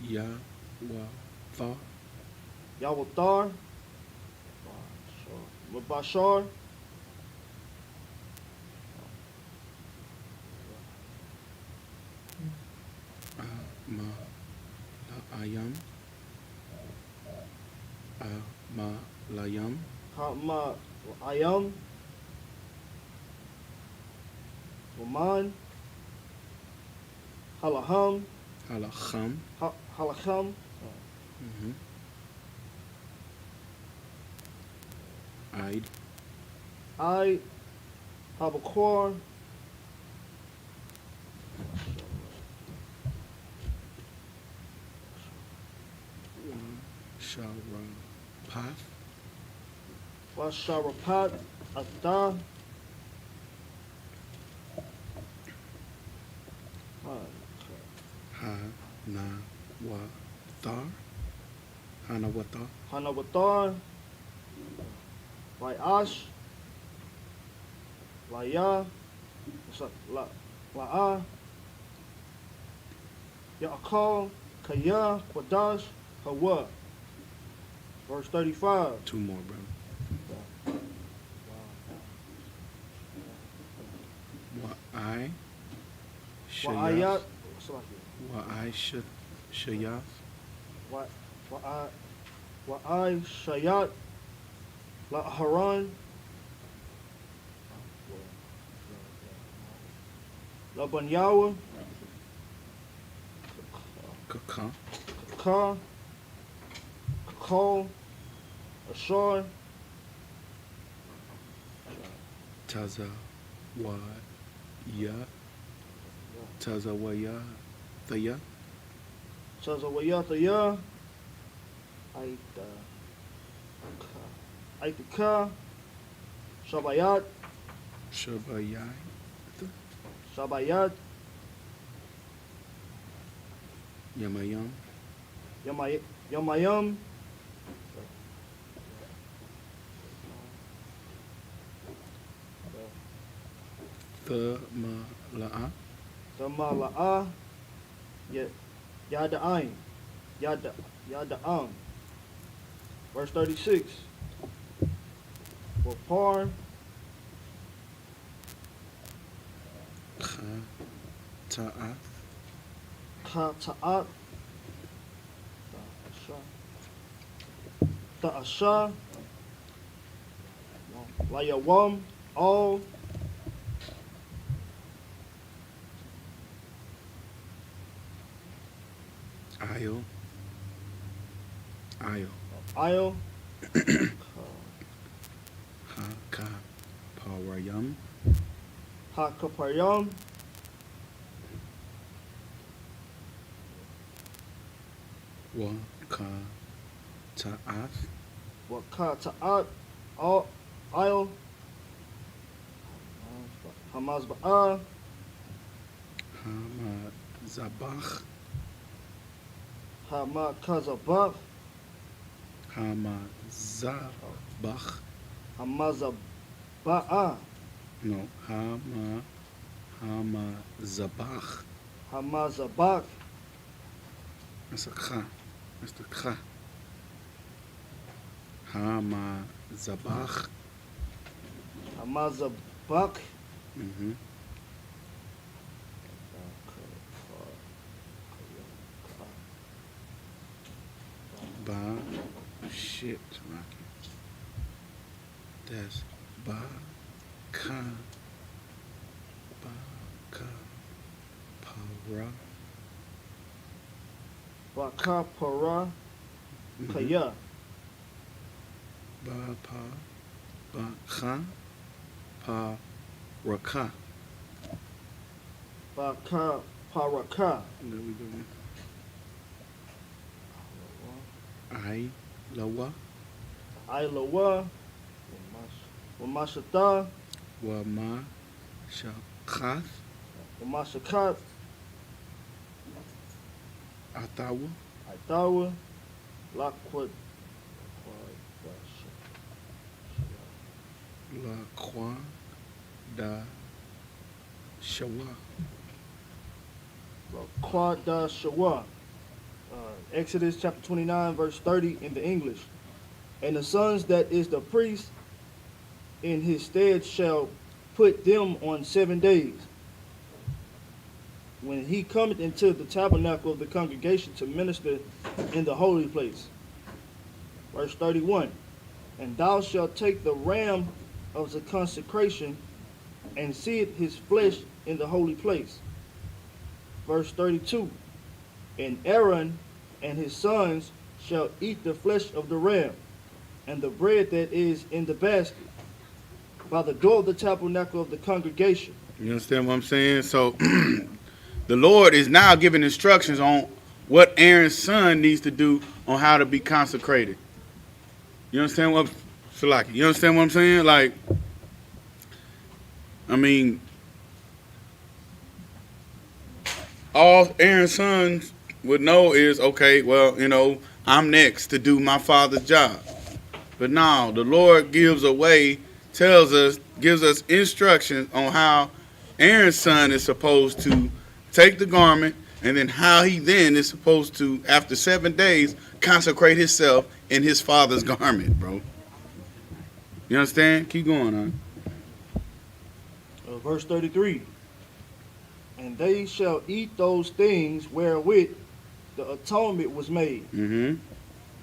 Ya, wa, tha. Yawatar. Mubashar. Ma, la, ayam. Ma, layam. Hama. Ayam. Waman. Halaham. Halacham. Halacham. Mm-hmm. Aid. I. Habakor. Sharapath. Washarapat. Adah. Ha, na, wa, thar. Hana, wa, thar. Hanawatar. La'ash. La'ya. La'ah. Ya'akal. Kaya. Quadash. Hawa. Verse 35. Two more, brother. Wa'ai. Wa'ayat. Wa'ai, shayaf. Wa'ai Shayat La'haran Labanyawa Kaka. Ka Kakal Ashar Taza, wa, ya. Taza, wa, ya. Thaya. Sazawayataya Aitaka Shabayat Shabayai. Shabayat Yamayam. Yamayam Thamala'a. Tamala'a Yada'ain Yada'am. Verse 36. Wapar Kha, ta'ath. Ta'at Ta'asha Layawam All Ayo. Ayo. Ayo Ha, ka, parayam. Hakapayam Wa, ka, ta'ath. Wakata'at All Ayo Hamazba'a Hama, zabach. Hamakazabach Hama, zabach. Hamazaba'a No, hama, zabach. Hamazabach That's a kha. That's the kha. Hama, zabach. Hamazabach Mm-hmm. Ba, shit, Rocky. That's ba, ka, para, Baka para kaya. Ba pa ba ka pa raka. Baka paraka. There we go. I lawa Ailawa. Wamashata. wa ma shakas Wamashakat. atawa Aitawa. Lakwat. la croix da shawa. Kwada Shawa. Exodus chapter 29, verse 30 in the English. And the sons that is the priest in his stead shall put them on 7 days. When he cometh into the tabernacle of the congregation to minister in the holy place. Verse 31. And thou shalt take the ram of the consecration and seethe his flesh in the holy place. Verse 32. And Aaron and his sons shall eat the flesh of the ram, and the bread that is in the basket, by the door of the tabernacle of the congregation. You understand what I'm saying? So the Lord is now giving instructions on what Aaron's son needs to do on how to be consecrated. You understand what Salaki? You understand what I'm saying? Like, I mean, all Aaron's sons would know is, okay, well, you know, I'm next to do my father's job. But now the Lord gives us instructions on how Aaron's son is supposed to take the garment, and then how he then is supposed to, after 7 days, consecrate himself in his father's garment, bro. You understand? Keep going, huh? Verse 33. And they shall eat those things wherewith the atonement was made, Mm-hmm.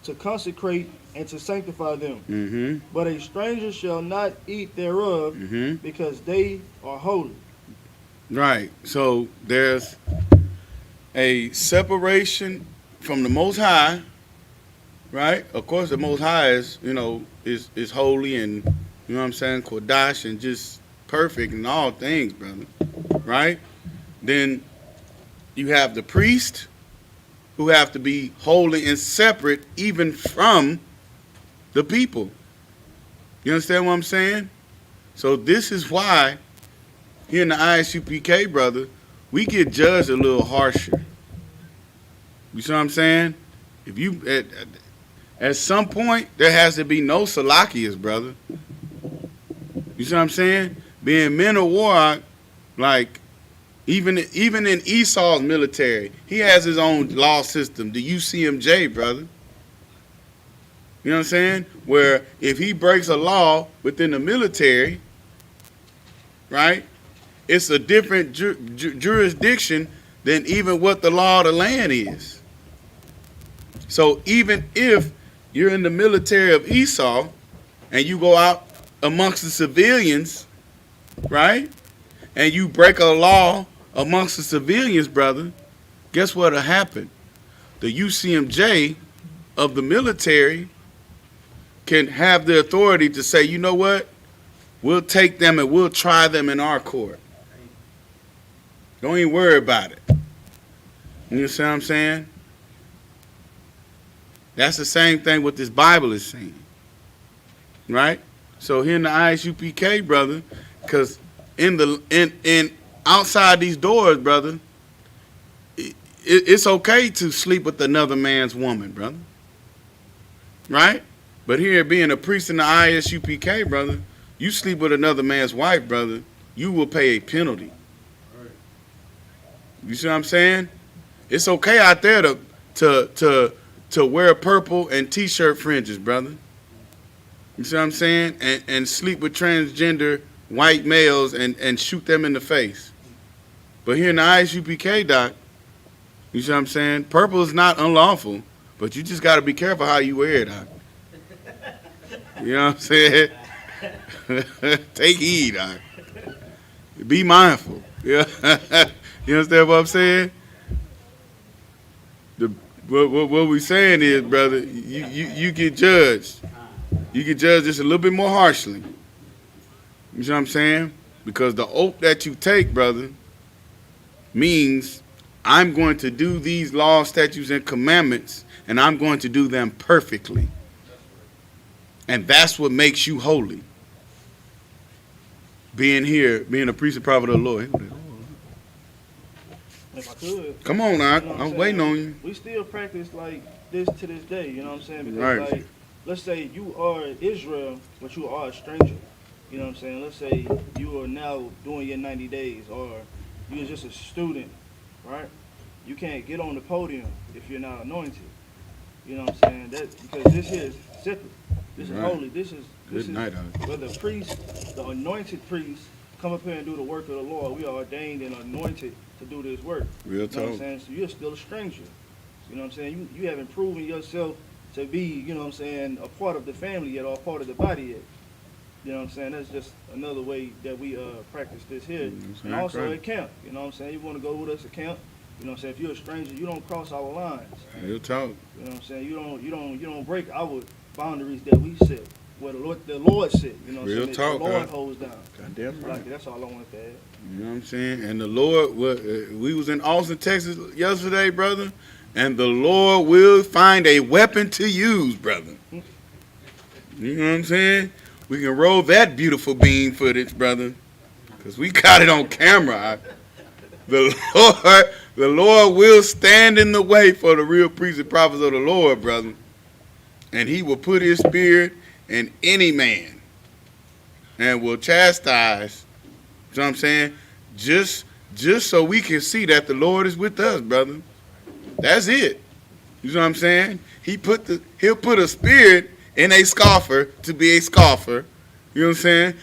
to consecrate and to sanctify them. Mm-hmm. But a stranger shall not eat thereof, Mm-hmm. because they are holy. Right. So there's a separation from the Most High, right? Of course, the Most High is, you know, is holy and, you know what I'm saying, Kodash, and just perfect in all things, brother. Right? Then you have the priest, who have to be holy and separate even from the people. You understand what I'm saying? So this is why here in the Isupk, brother, we get judged a little harsher. You see what I'm saying? If you at some point there has to be no Salakias, brother. You see what I'm saying? Being men of war, like even in Esau's military, he has his own law system, the UCMJ, brother. You know what I'm saying? Where if he breaks a law within the military, right, it's a different jurisdiction than even what the law of the land is. So even if you're in the military of Esau and you go out amongst the civilians, right, and you break a law amongst the civilians, brother, guess what'll happen? The UCMJ of the military can have the authority to say, you know what? We'll take them and we'll try them in our court. Don't even worry about it. You see what I'm saying? That's the same thing what this Bible is saying. Right? So here in the Isupk, brother, because in outside these doors, brother, it's okay to sleep with another man's woman, brother. Right? But here, being a priest in the Isupk, brother, you sleep with another man's wife, brother, you will pay a penalty. You see what I'm saying? It's okay out there to wear purple and t-shirt fringes, brother. You see what I'm saying? And sleep with transgender white males and shoot them in the face. But here in the Isupk, doc, you see what I'm saying? Purple is not unlawful, but you just got to be careful how you wear it, doc. You know what I'm saying? Take heed, doc. Be mindful. Yeah. You understand what I'm saying? what we saying is, brother, you get judged. You get judged just a little bit more harshly. You see what I'm saying? Because the oath that you take, brother, means I'm going to do these laws, statutes, and commandments, and I'm going to do them perfectly. And that's what makes you holy. Being here, being a priest and prophet of the Lord. If I could. Come on now, You know what I'm saying? waiting on you. We still practice like this to this day, you know what I'm saying? Because Right. like, let's say you are Israel, but you are a stranger. You know what I'm saying? Let's say you are now doing your 90 days, or you're just a student, right? You can't get on the podium if you're not anointed. You know what I'm saying? That because this here is sacred. This is Right. holy. This is Good night, huh? where the priest, the anointed priest, come up here and do the work of the Lord. We are ordained and anointed to do this work. Real You know what I'm talk. saying? So you're still a stranger. You know what I'm saying? You haven't proven yourself to be, you know what I'm saying, a part of the family yet or a part of the body yet. You know what I'm saying? That's just another way that we practice this here. And also Right. at camp. You know what I'm saying? You want to go with us at camp. You know what I'm saying? If you're a stranger, you don't cross our lines. Real talk. You know what I'm saying? You don't break our boundaries that we set. Where the Lord set. You know what Real I'm saying? talk, The Lord huh? holds down. Goddamn right. Like, that's all I want to add. You know what I'm saying? And the Lord, we was in Austin, Texas yesterday, brother, and the Lord will find a weapon to use, brother. You know what I'm saying? We can roll that beautiful beam footage, brother, because we got it on camera. The Lord will stand in the way for the real priests and prophets of the Lord, brother, and He will put His spirit in any man and will chastise. You know what I'm saying? Just so we can see that the Lord is with us, brother. That's it. You know what I'm saying? He'll put a spirit in a scoffer to be a scoffer. You know what I'm saying?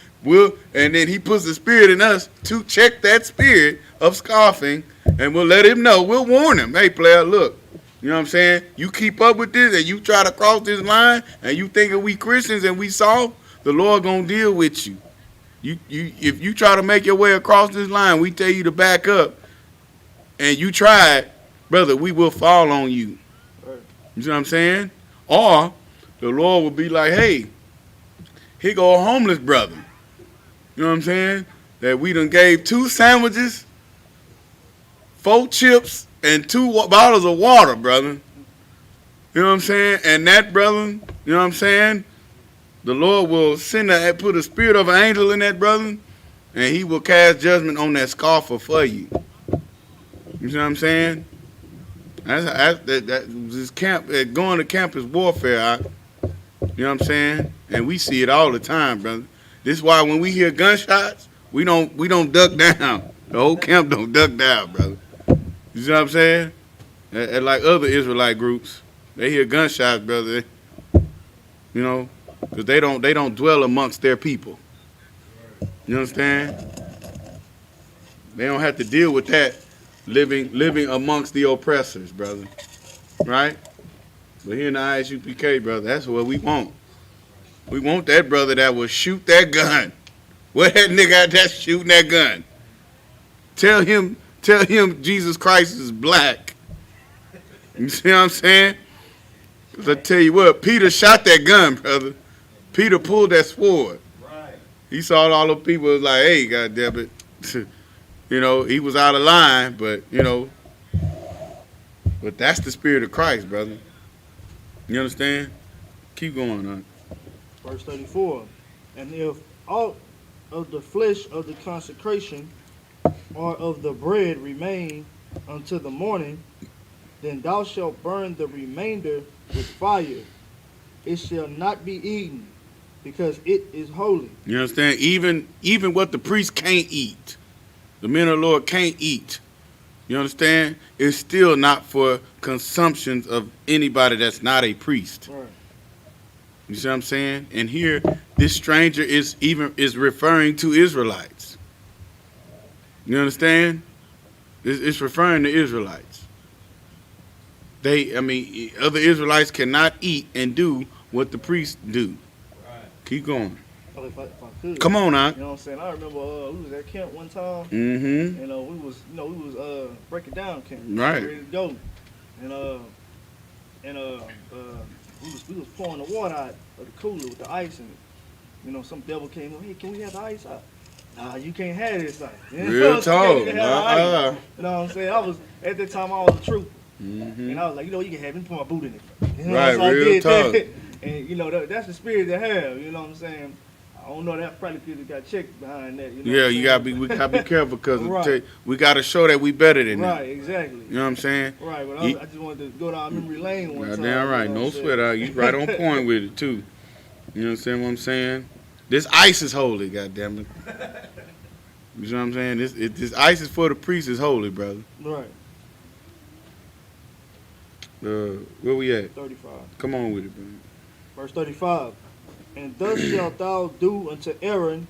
And then He puts the spirit in us to check that spirit of scoffing, and we'll let him know. We'll warn him. Hey, player, look. You know what I'm saying? You keep up with this and you try to cross this line and you thinking we Christians and we soft, the Lord gonna deal with you. If you try to make your way across this line, we tell you to back up, and you try it, brother, we will fall on you. Right. You see what I'm saying? Or the Lord will be like, hey, here go a homeless brother. You know what I'm saying? That we done gave 2 sandwiches, 4 chips, and 2 bottles of water, brother. You know what I'm saying? And that brother, you know what I'm saying? The Lord will put a spirit of an angel in that brother, and He will cast judgment on that scoffer for you. You see what I'm saying? This camp, going to camp is warfare. You know what I'm saying? And we see it all the time, brother. This is why when we hear gunshots, we don't duck down. The whole camp don't duck down, brother. You see what I'm saying? And like other Israelite groups, they hear gunshots, brother. You know, because they don't dwell amongst their people. You understand? They don't have to deal with that living amongst the oppressors, brother. Right? But here in the Isupk, brother, that's what we want. We want that brother that will shoot that gun. Where that nigga out there shooting that gun? Tell him Jesus Christ is black. You see what I'm saying? Because I tell you what, Peter shot that gun, brother. Peter pulled that sword. Right. He saw all the people was like, hey, goddamn it. You know, he was out of line, but, you know, but that's the spirit of Christ, brother. You understand? Keep going, huh? Verse 34. And if aught of the flesh of the consecration or of the bread remain until the morning, then thou shalt burn the remainder with fire. It shall not be eaten, because it is holy. You understand? Even what the priest can't eat, the men of the Lord can't eat. You understand? It's still not for consumptions of anybody that's not a priest. Right. You see what I'm saying? And here, this stranger is referring to Israelites. You understand? It's referring to Israelites. Other Israelites cannot eat and do what the priests do. Right. Keep going. Oh, if I could. Come on now. You know what I'm saying? I remember we was at camp one time. Mm-hmm. And we was breaking down camp. Right. Ready to go. And and we was pouring the water out of the cooler with the ice in it. You know, some devil came up, hey, can we have the ice out? Nah, you can't have this thing. You know Real what I'm saying? You talk. can have the ice. You know what I'm saying? I was at that time I was a trooper, and I was like, you know, you can have it. Put my boot in it. You know, Right, so I real did talk. that. And you know, that's the spirit they have. You know what I'm saying? I don't know, that probably could have got checked behind that. You know Yeah, what I'm you gotta saying? be. We gotta be careful because Right. we gotta show that we better than them. Right, exactly. You know what I'm saying? Right, but Ye- I just wanted to go down memory lane one time. Goddamn right. You know No what I'm saying? sweat out. You right on point with it too. You know what I'm saying? This ice is holy. Goddamn it. You know what I'm saying? This ice is for the priest is holy, brother. Right, Where we at? 35. Come on with it, brother. Verse 35. And thus shalt thou do unto Aaron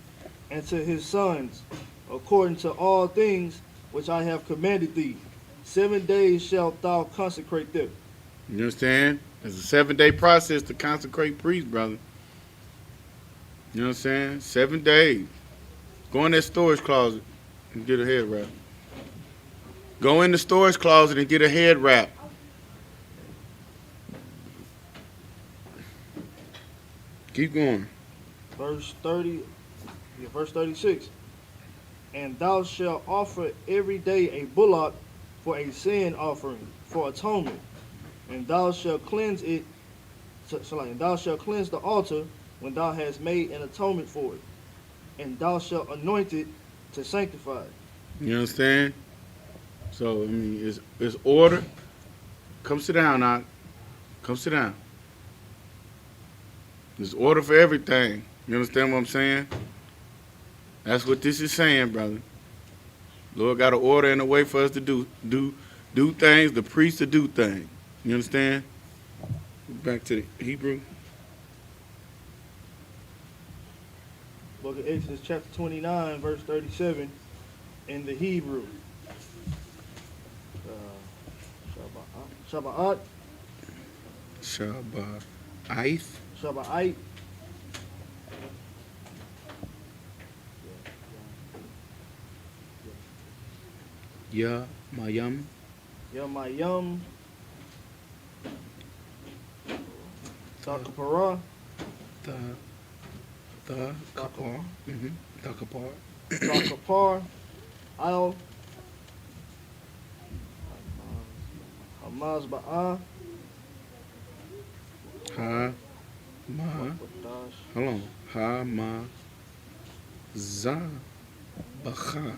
and to his sons, according to all things which I have commanded thee. 7 days shalt thou consecrate them. You understand? It's a 7-day process to consecrate priests, brother. You know what I'm saying? 7 days. Go in that storage closet and get a head wrap. Go in the storage closet and get a head wrap. Keep going. Verse 36. And thou shalt offer every day a bullock for a sin offering, for atonement. And thou shalt cleanse it, and thou shalt cleanse the altar when thou hast made an atonement for it. And thou shalt anoint it to sanctify it. You understand? So, I mean, it's order. Come sit down, Doc. Come sit down. There's order for everything. You understand what I'm saying? That's what this is saying, brother. Lord got an order and a way for us to do things, the priest to do things. You understand? Back to the Hebrew. Book of Exodus chapter 29, verse 37, in the Hebrew. Shabbat. Shabbat. Shabbat. Mayam. Yamayam. Takapara. The kapar. The kapar. Takapar. Al. Hamaz Ba'a. Hold on. Bacha.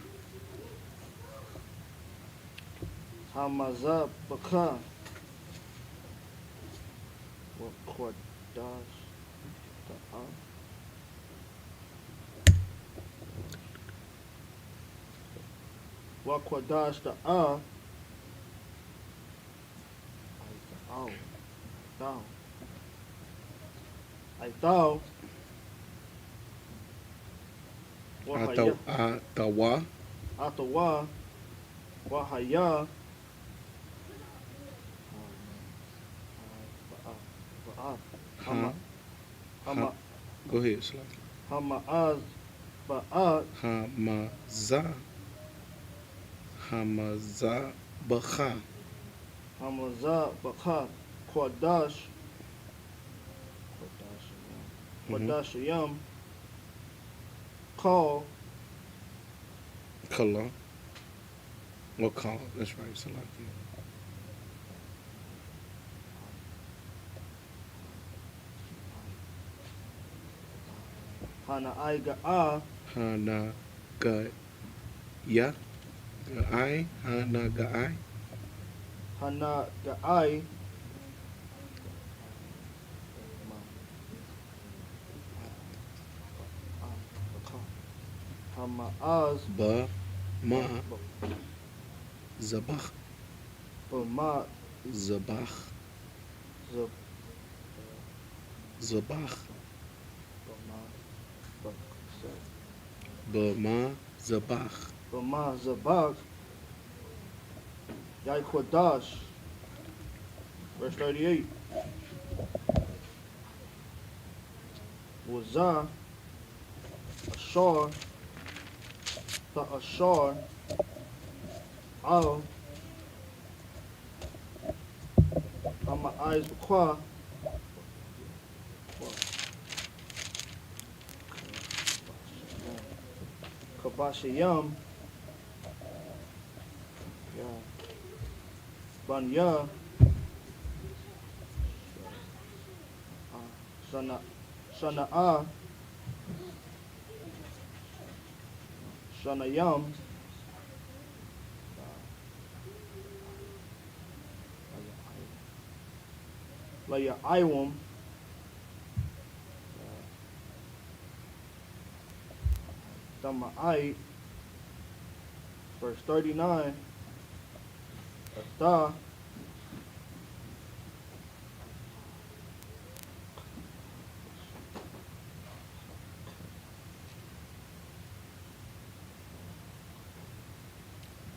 Hamazah Bacha. Wakwadash Ta'a. Wakwadash Ta'a. Thou. Atawa. Atawa. Wahaya. Go ahead, Slaki. Hamaz Ba'at. Hamazah Bacha. Hamazah Bacha. Quadash. Quadashayam. Call. Kala. Or call. That's right, Salaki. Hana Aiga'a. Hana Ga Ya. Ga'ai. Hana Ga'ai. Hana Ga'ai. Hama'az. Ma. Zabach. Ma. Zabach. Zabach. Bama Zabach. Bama Zabach. Yai Quadash. Verse 38. Wazah. Ashar. The Ashar. Al. Tama Isupk. Kabashayam. Banya. Shana'a. Shanayam. Laya Iwam. Dama'ai. Verse 39. Ada.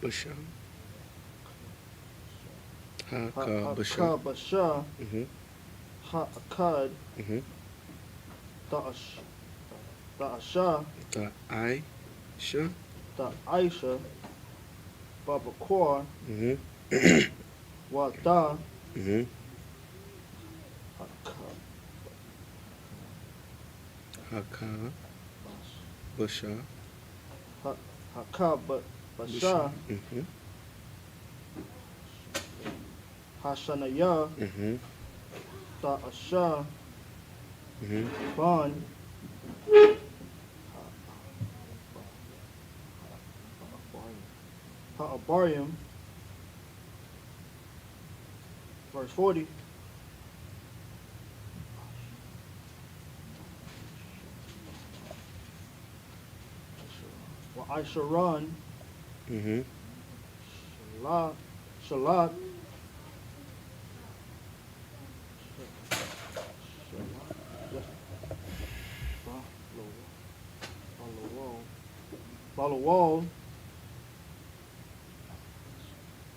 Basha. Haka Basha. Basha. Mhm. Ha'akad. Mhm. Da'asha. The Aisha. Da'aisha. Babakor. Mhm. Wada. Mhm. Haka Basha. Haka Basha. Mhm. Hashanaya. Mhm. Da'asha. Mhm. Ban. Ha'abarium. Verse 40. I shall run. Mhm. Shalat. Balawal.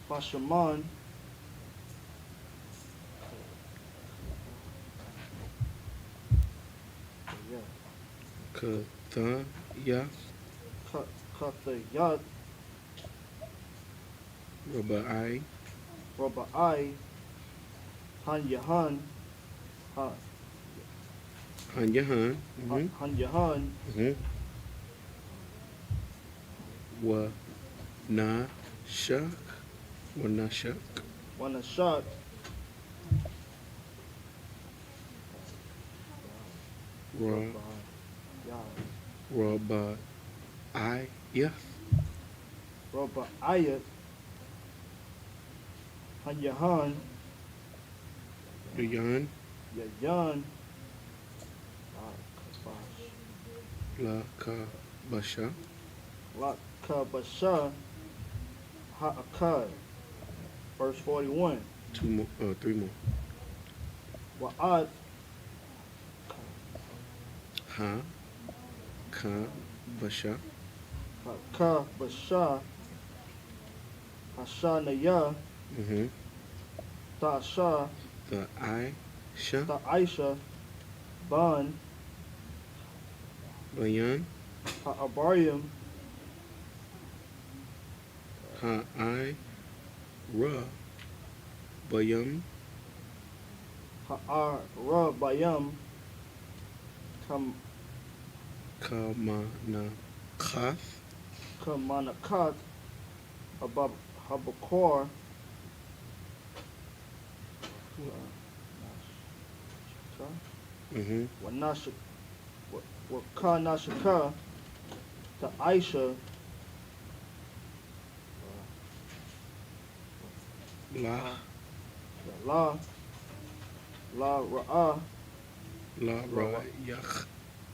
Bashaman. Kataya. Katayat. Rabai. Raba'ai. Hanyahan. Hanyahan. Mhm. Hanyahan. Mhm. Wa na shak. Wa na shak. Wanashak. Ra. Raba. I. Yeah. Raba'ayat. Hanyahan. Yayan. Yayan. La ka basha. Lakabasha. Ha'akad. Verse 41. Two more. Three more. Wa'ad. Ha. Ka basha. Hakabasha. Hashanaya. Mhm. Ta'asha. The Aisha. Ta'aisha. Ban. Bayan. Ha'abarium. Ha I. Ra. Bayam. Ha'arabayam. Kamana Kath. Kamanakat. Habakor. Mhm. Wakanashaka. Ta'aisha. La. La Ra'ah. La Ra Yach.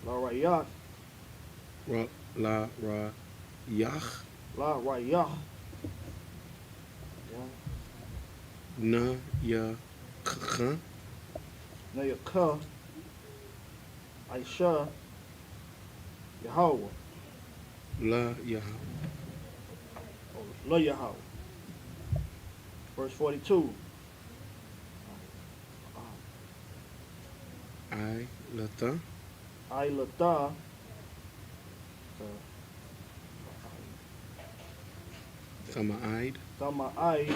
La Rayat. Ra. La Ra Yach. La Rayah. Na Ya Kha. Nayaka. Aisha. Yahweh. La Yah. La Yahweh. Verse 42. I Lata. Ailata. Sama'id. Tama'ai.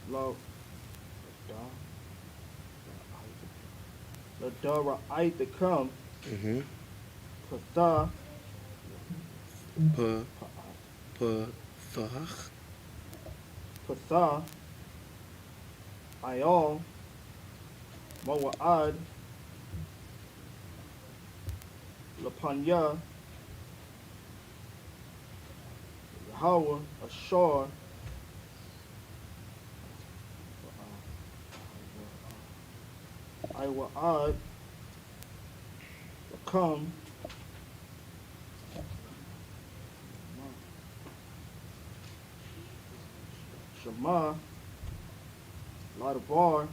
Lo. The Dara'ite to come. Mm-hmm. Patha. Thach. Patha. Ayal. Mawa'ad. Lapanya. Yahweh. Ashar. Iwa'ad. Come. Shema. Ladabar.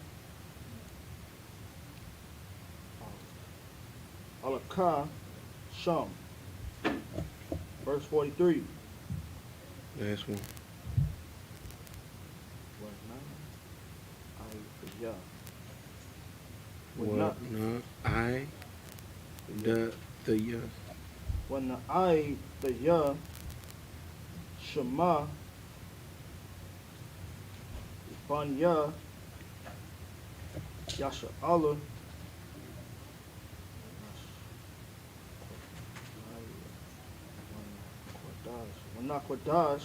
Alakah. Sham. Verse 43. Last one. What? No, I. The ya. When the I, the ya, Shema, Ban ya, Yasha Allah, when not Quadash,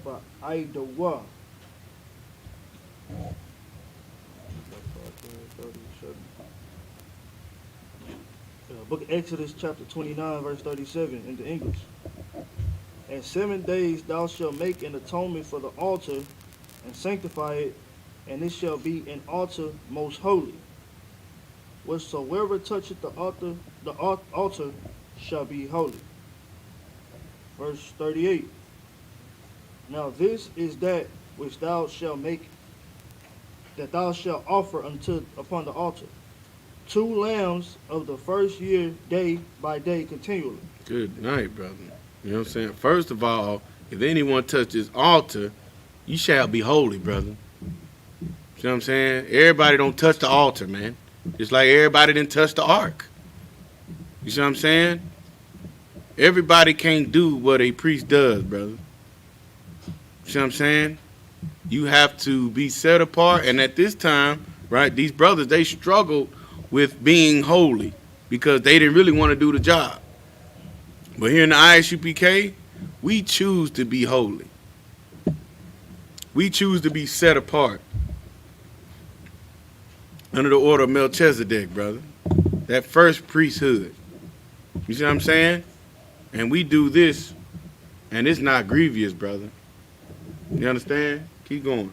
Ba'aidawa. Book of Exodus chapter 29 verse 37 in the English. And 7 days thou shalt make an atonement for the altar and sanctify it, and it shall be an altar most holy. Whatsoever toucheth the altar shall be holy. Verse 38. Now this is that which thou shalt make, that thou shalt offer upon the altar. 2 lambs of the first year, day by day, continually. Good night, brother. You know what I'm saying? First of all, if anyone touches altar, you shall be holy, brother. You know what I'm saying? Everybody don't touch the altar, man. Just like everybody didn't touch the ark. You see what I'm saying? Everybody can't do what a priest does, brother. You see what I'm saying? You have to be set apart. And at this time, right, these brothers, they struggled with being holy because they didn't really want to do the job. But here in the Isupk, we choose to be holy. We choose to be set apart under the order of Melchizedek, brother. That first priesthood. You see what I'm saying? And we do this, and it's not grievous, brother. You understand? Keep going.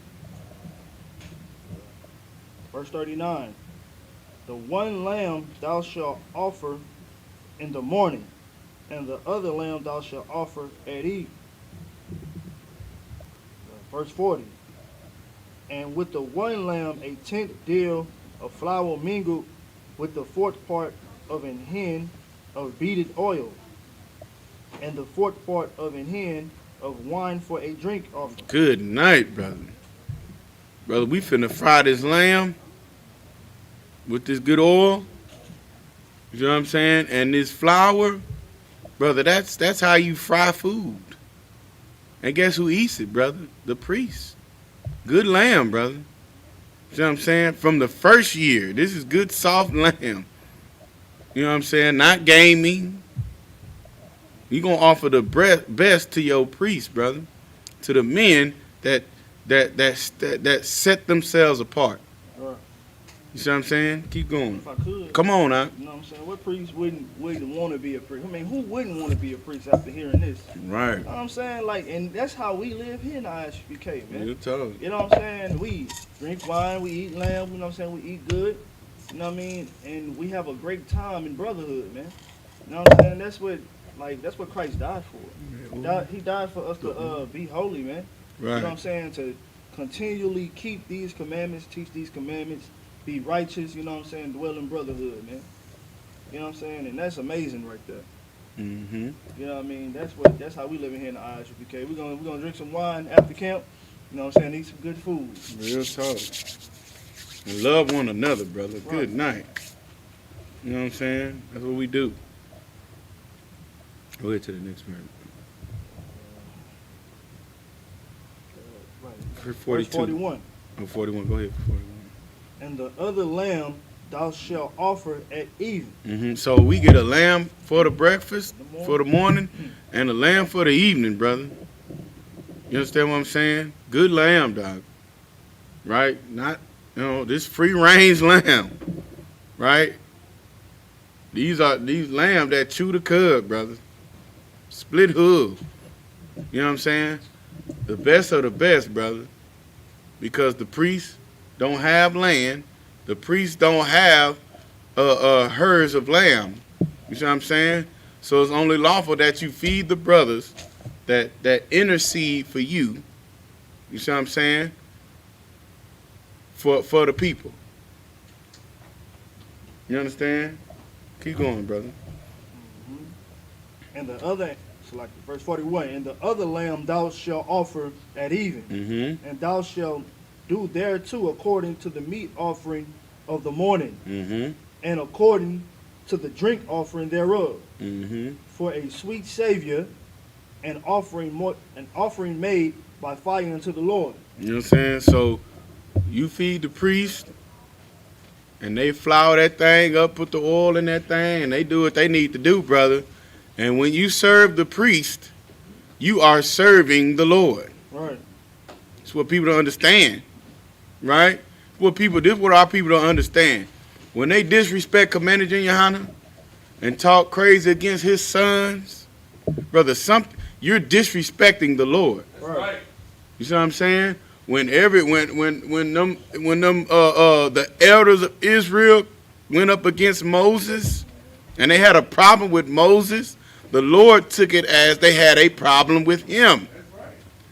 Verse 39. The one lamb thou shalt offer in the morning, and the other lamb thou shalt offer at eve. Verse 40. And with the one lamb a 10th deal of flour mingled with the 4th part of an hin of beaten oil, and the 4th part of an hin of wine for a drink offering. Good night, brother. Brother, we finna fry this lamb with this good oil. You know what I'm saying? And this flour, brother, that's how you fry food. And guess who eats it, brother? The priest. Good lamb, brother. You know what I'm saying? From the first year. This is good soft lamb. You know what I'm saying? Not gaming. You're going to offer the best to your priest, brother. To the men that set themselves apart. Right. You see what I'm saying? Keep going. If I could. Come on, now. You know what I'm saying? What priest wouldn't want to be a priest? I mean, who wouldn't want to be a priest after hearing this? Right. You know what I'm saying? Like, and that's how we live here in the Isupk, man. You told. You know what I'm saying? We drink wine, we eat lamb, you know what I'm saying? We eat good, you know what I mean? And we have a great time in brotherhood, man. You know what I'm saying? That's what Christ died for. He died for us to be holy, man. Right. You know what I'm saying? To continually keep these commandments, teach these commandments, be righteous, you know what I'm saying? Dwell in brotherhood, man. You know what I'm saying? And that's amazing right there. Mm-hmm. You know what I mean? That's how we live in here in the Isupk. We're gonna drink some wine after camp. You know what I'm saying? Eat some good food. Real talk. And love one another, brother. Right. Good night. You know what I'm saying? That's what we do. Go ahead to the next verse. Verse 42. 41. Oh, 41. Go ahead. 41. And the other lamb thou shalt offer at even. So we get a lamb for the breakfast, for the morning, and a lamb for the evening, brother. You understand what I'm saying? Good lamb, dog. Right? Not, this free range lamb. Right? These lambs that chew the cud, brother. Split hoof. You know what I'm saying? The best of the best, brother. Because the priests don't have land. The priests don't have herds of lamb. You see what I'm saying? So it's only lawful that you feed the brothers that intercede for you. You see what I'm saying? For the people. You understand? Keep going, brother. And the other, so like verse 41, and the other lamb thou shalt offer at even, and thou shalt do thereto according to the meat offering of the morning, and according to the drink offering thereof, for a sweet Savior, an offering made by fire unto the Lord. You know what I'm saying? So you feed the priest, and they flour that thing up, put the oil in that thing, and they do what they need to do, brother. And when you serve the priest, you are serving the Lord. Right. That's what people don't understand. Right? This is what our people don't understand. When they disrespect Commander Johanna and talk crazy against his sons, brother, you're disrespecting the Lord. Right. You see what I'm saying? When the elders of Israel went up against Moses and they had a problem with Moses, the Lord took it as they had a problem with him.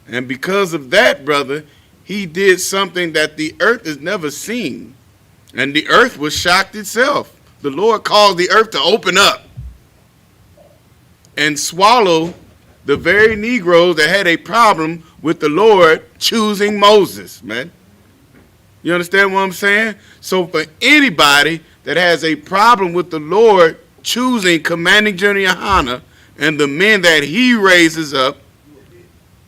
And because of that, brother, he did something that the earth has never seen. And the earth was shocked itself. The Lord caused the earth to open up and swallow the very Negroes that had a problem with the Lord choosing Moses, man. You understand what I'm saying? So for anybody that has a problem with the Lord choosing Commanding General Johanna and the men that he raises up,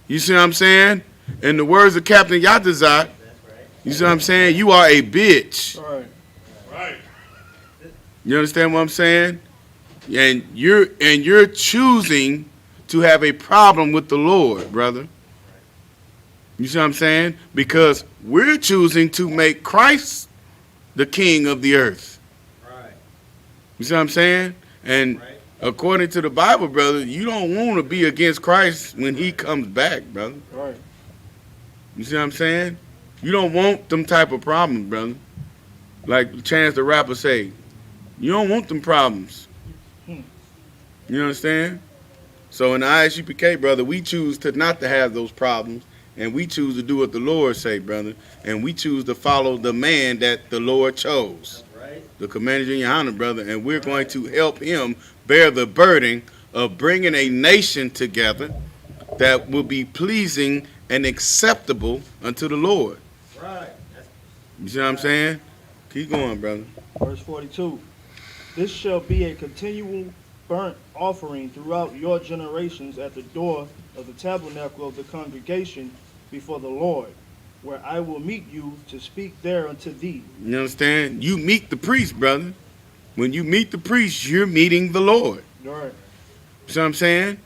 you see what I'm saying? In the words of Captain Yatazak, you see what I'm saying? You are a bitch. Right. You understand what I'm saying? And you're choosing to have a problem with the Lord, brother. You see what I'm saying? Because we're choosing to make Christ the king of the earth. Right. You see what I'm saying? And according to the Bible, brother, you don't want to be against Christ when he comes back, brother. Right. You see what I'm saying? You don't want them type of problems, brother. Like Chance the Rapper say, you don't want them problems. You understand? So in the ISUPK, brother, we choose to not to have those problems, and we choose to do what the Lord say, brother, and we choose to follow the man that the Lord chose, the Commander Johanna, brother, and we're going to help him bear the burden of bringing a nation together that will be pleasing and acceptable unto the Lord. Right. You see what I'm saying? Keep going, brother. Verse 42. This shall be a continual burnt offering throughout your generations at the door of the tabernacle of the congregation before the Lord, where I will meet you to speak there unto thee. You understand? You meet the priest, brother. When you meet the priest, you're meeting the Lord. Right. You see what I'm saying?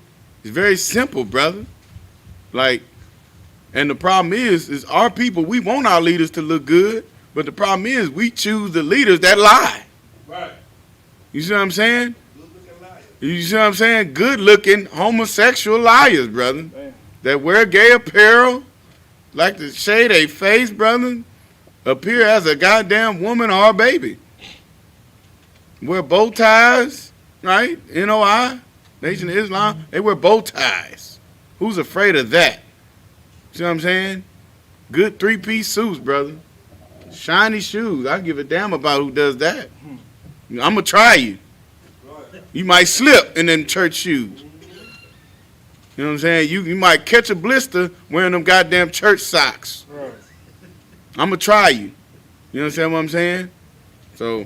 It's very simple, brother. Like, and the problem is our people, we want our leaders to look good, but the problem is we choose the leaders that lie. Right. You see what I'm saying? You see what I'm saying? Good-looking homosexual liars, brother. Man. That wear gay apparel, like to shade a face, brother, appear as a goddamn woman or a baby. Wear bow ties, right? NOI, Nation of Islam, they wear bow ties. Who's afraid of that? See what I'm saying? Good three-piece suits, brother. Shiny shoes. I give a damn about who does that. I'm going to try you. You might slip in them church shoes. You know what I'm saying? You might catch a blister wearing them goddamn church socks. Right. I'm going to try you. You understand what I'm saying? So,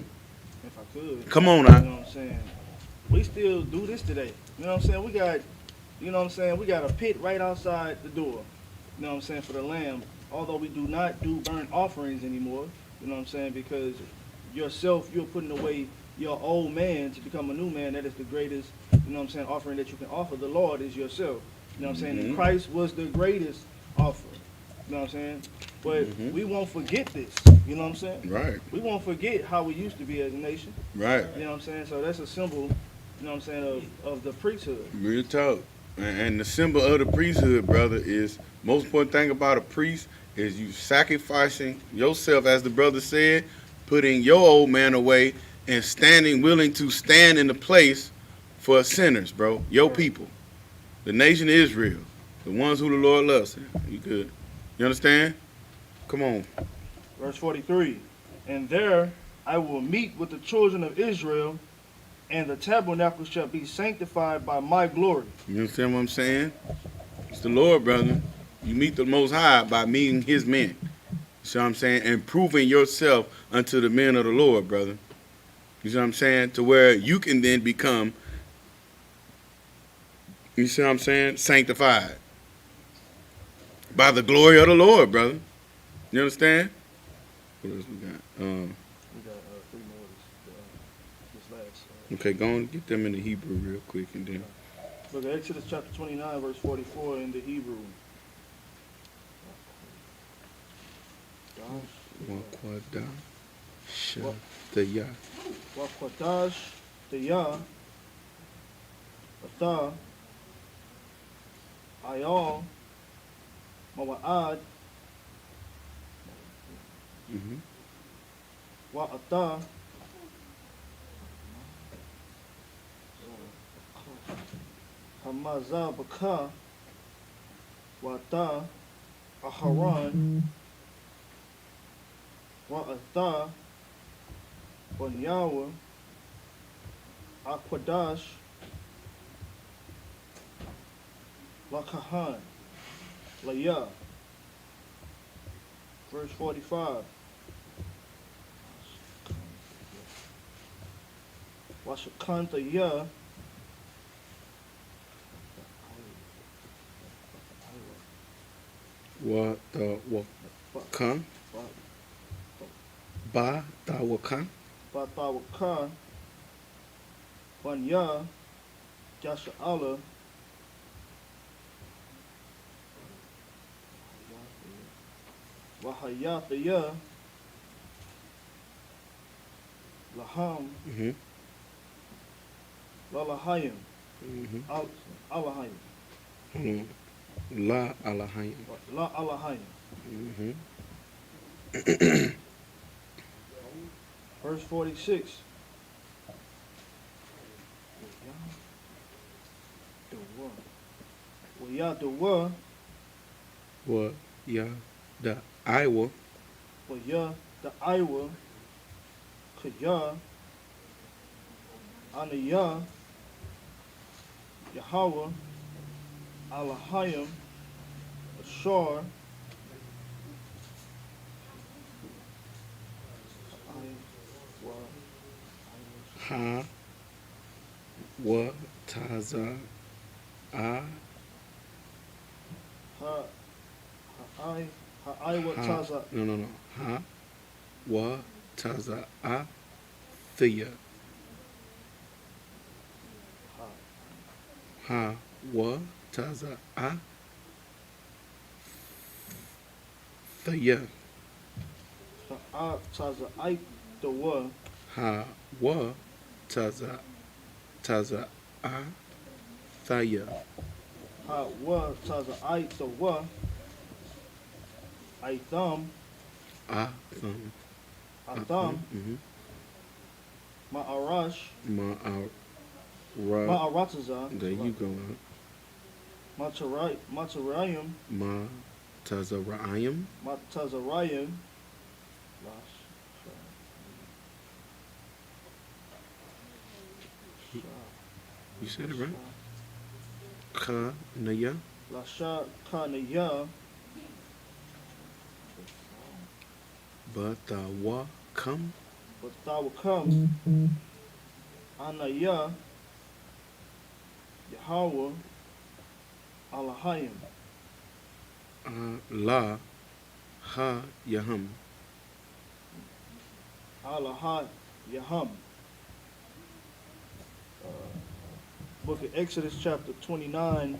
If I could. Come on You now. know what I'm saying? We still do this today. You know what I'm saying? We got, you know what I'm saying? We got a pit right outside the door. You know what I'm saying? For the lamb. Although we do not do burnt offerings anymore. You know what I'm saying? Because yourself, you're putting away your old man to become a new man. That is the greatest, you know what I'm saying, offering that you can offer the Lord is yourself. You know what I'm saying? And Christ was the greatest offering. You know what I'm saying? But we won't forget this. You know what I'm saying? Right. We won't forget how we used to be as a nation. Right. You know what I'm saying? So that's a symbol, you know what I'm saying, of the priesthood. Real talk. And the symbol of the priesthood, brother, is most important thing about a priest is you sacrificing yourself, as the brother said, putting your old man away and standing willing to stand in the place for sinners, bro. Your people. The nation of Israel. The ones who the Lord loves. You good. You understand? Come on. Verse 43. And there I will meet with the children of Israel, and the tabernacle shall be sanctified by my glory. You understand what I'm saying? It's the Lord, brother. You meet the Most High by meeting His men. You see what I'm saying? And proving yourself unto the men of the Lord, brother. You see what I'm saying? To where you can then become, you see what I'm saying? Sanctified. By the glory of the Lord, brother. You understand? What else we got? We got 3 more this last. Okay, go on, get them in the Hebrew real quick and then. Look at Exodus chapter 29, verse 44 in the Hebrew. Wakwada Shataya. Wakwadash Daya Ata Ayal Mawa'ad Wa'ata Hamazabaka Wa'ata Aharon Wa'ata Wanyawa Aquadash Lakahan Laya. Verse 45. Washakanta Ya Wakan. Ba Tawakan. Batawakan Wanya Jasha Allah Wahayataya Laham Lalahayim Alahayim La Alahayim. La Alahayim. Verse 46. Waya Dawa Wa Ya Da Iowa. Waya the Iowa Kaya Anaya Yahweh Alahayim Ashar Ha Wa Taza A Iowa Taza No. Ha Wa Taza A Thea. Ha Wa Taza A Thea. Taza I the one Ha Wa Taza A Thea. Ha wa Taza I the one I thumb A Thumb. Ma'arash Ma'arataza. There you go. Matarayim Matazarayim. Matazarayim You said it right. Ka Naya. Lasha Kanaya Batawa Kam. But thou will come Anayah, Yahweh, Alahayim. La ha yaham. Alahai Yaham. Book of Exodus chapter 29,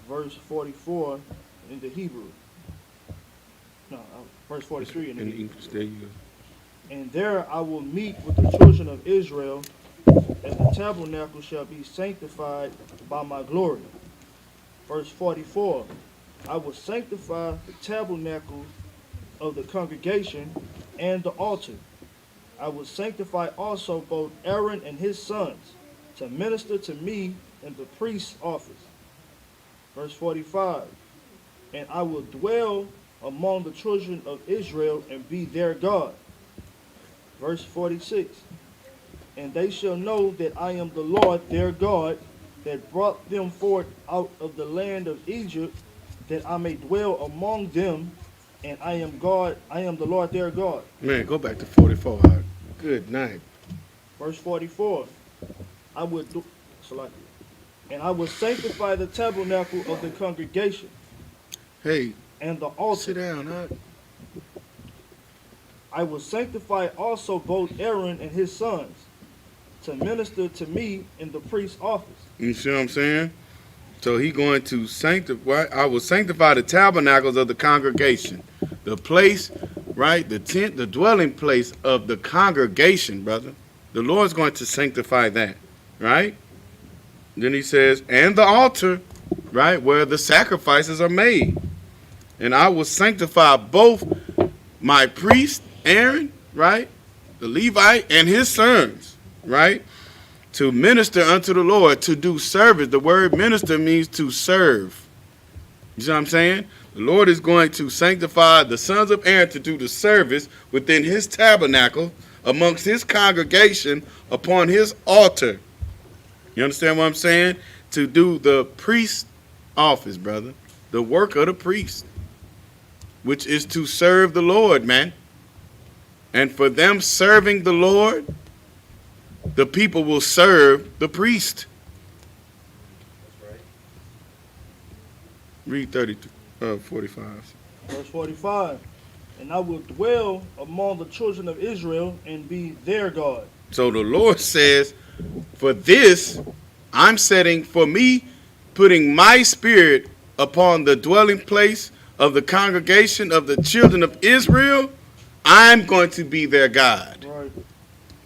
verse 44 in the Hebrew. No, verse 43 in the In Hebrew. English, there you go. And there I will meet with the children of Israel, and the tabernacle shall be sanctified by my glory. Verse 44, I will sanctify the tabernacle of the congregation and the altar. I will sanctify also both Aaron and his sons to minister to me in the priest's office. Verse 45, and I will dwell among the children of Israel and be their God. Verse 46, and they shall know that I am the Lord their God, that brought them forth out of the land of Egypt, that I may dwell among them, and I am God, I am the Lord their God. Man, go back to 44. Hard. Good night. Verse 44, I will do, and I will sanctify the tabernacle of the congregation Hey, and the altar. sit down, huh? I will sanctify also both Aaron and his sons to minister to me in the priest's office. You see what I'm saying? So he going to sanctify. I will sanctify the tabernacles of the congregation, the place, right? The tent, the dwelling place of the congregation, brother. The Lord's going to sanctify that, right? Then he says, and the altar, right, where the sacrifices are made. And I will sanctify both my priest, Aaron, right, the Levite, and his sons, right, to minister unto the Lord, to do service. The word minister means to serve. You see what I'm saying? The Lord is going to sanctify the sons of Aaron to do the service within his tabernacle, amongst his congregation, upon his altar. You understand what I'm saying? To do the priest office, brother. The work of the priest, which is to serve the Lord, man. And for them serving the Lord, the people will serve the priest. That's right. Read 45. Verse 45, and I will dwell among the children of Israel and be their God. So the Lord says, for this, I'm setting, for me, putting my spirit upon the dwelling place of the congregation of the children of Israel, I'm going to be their God. Right.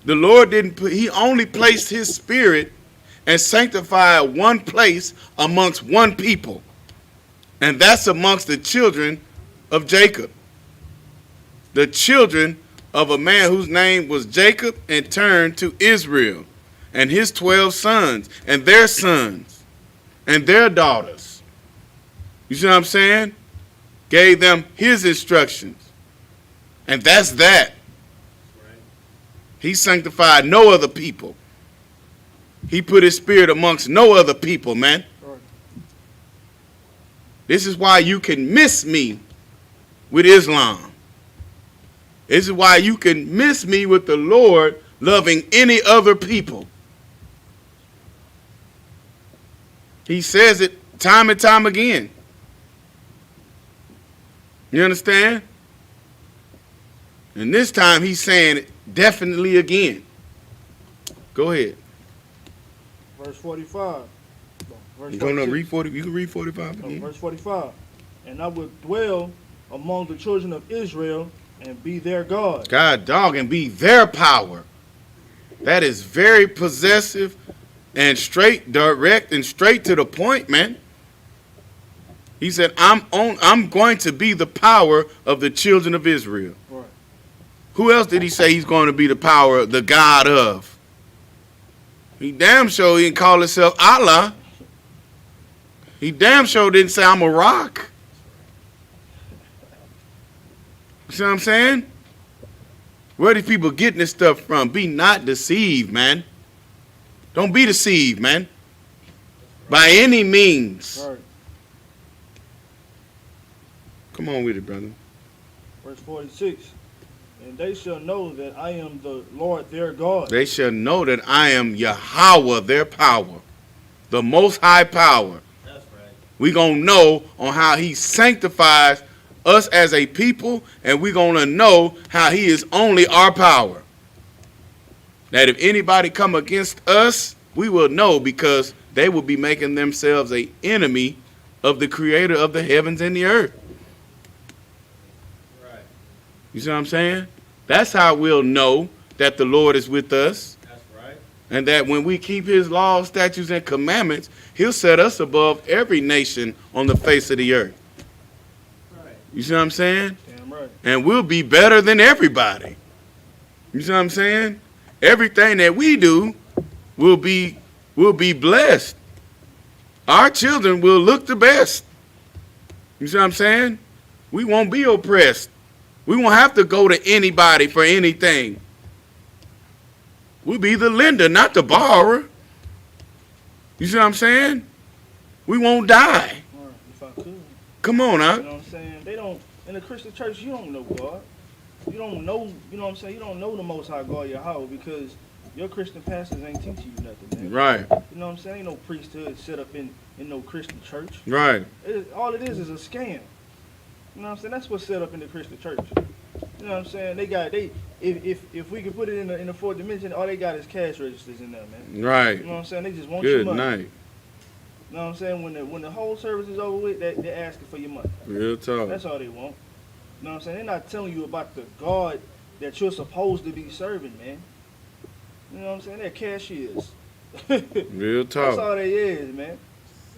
The Lord didn't put, he only placed his spirit and sanctified one place amongst one people. And that's amongst the children of Jacob. The children of a man whose name was Jacob and turned to Israel. And his 12 sons and their daughters. You see what I'm saying? Gave them his instructions. And that's that. He sanctified no other people. He put his spirit amongst no other people, man. Right. This is why you can miss me with Islam. This is why you can miss me with the Lord loving any other people. He says it time and time again. You understand? And this time he's saying it definitely again. Go ahead. Verse 45. Verse You going to 46. read 40? You can read 45 No, again. verse 45. And I will dwell among the children of Israel and be their God. God, dog, and be their power. That is very possessive and straight, direct, and straight to the point, man. He said, I'm going to be the power of the children of Israel. Right. Who else did he say he's going to be the power, the God of? He damn sure he didn't call himself Allah. He damn sure didn't say I'm a rock. You see what I'm saying? Where are these people getting this stuff from? Be not deceived, man. Don't be deceived, man. By any means. Right. Come on with it, brother. Verse 46. And they shall know that I am the Lord their God. They shall know that I am Yahweh, their power, the most high power. That's right. We're going to know on how he sanctifies us as a people, and we're going to know how he is only our power. That if anybody come against us, we will know, because they will be making themselves an enemy of the creator of the heavens and the earth. Right. You see what I'm saying? That's how we'll know that the Lord is with us, That's right. and that when we keep his laws, statutes, and commandments, he'll set us above every nation on the face of the earth. Right. You see what I'm saying? Damn right. And we'll be better than everybody. You see what I'm saying? Everything that we do will be blessed. Our children will look the best. You see what I'm saying? We won't be oppressed. We won't have to go to anybody for anything. We'll be the lender, not the borrower. You see what I'm saying? We won't die. Or if I could. Come on, You huh? know what I'm saying? They don't, in the Christian church, you don't know God. You don't know, you know what I'm saying? You don't know the Most High God, Yahweh, because your Christian pastors ain't teaching you nothing, man. Right, You know what I'm saying? Ain't no priesthood set up in no Christian church. right. All it is a scam. You know what I'm saying? That's what's set up in the Christian church. You know what I'm saying? If we could put it in the fourth dimension, all they got is cash registers in there, man. Right. You know what I'm saying? They just want your Good money. night. You know what I'm saying? When the whole service is over with, they're asking for your money. Real talk. That's all they want. You know what I'm saying? They're not telling you about the God that you're supposed to be serving, man. You know what I'm saying? They're cashiers. Real That's talk. all they is, man.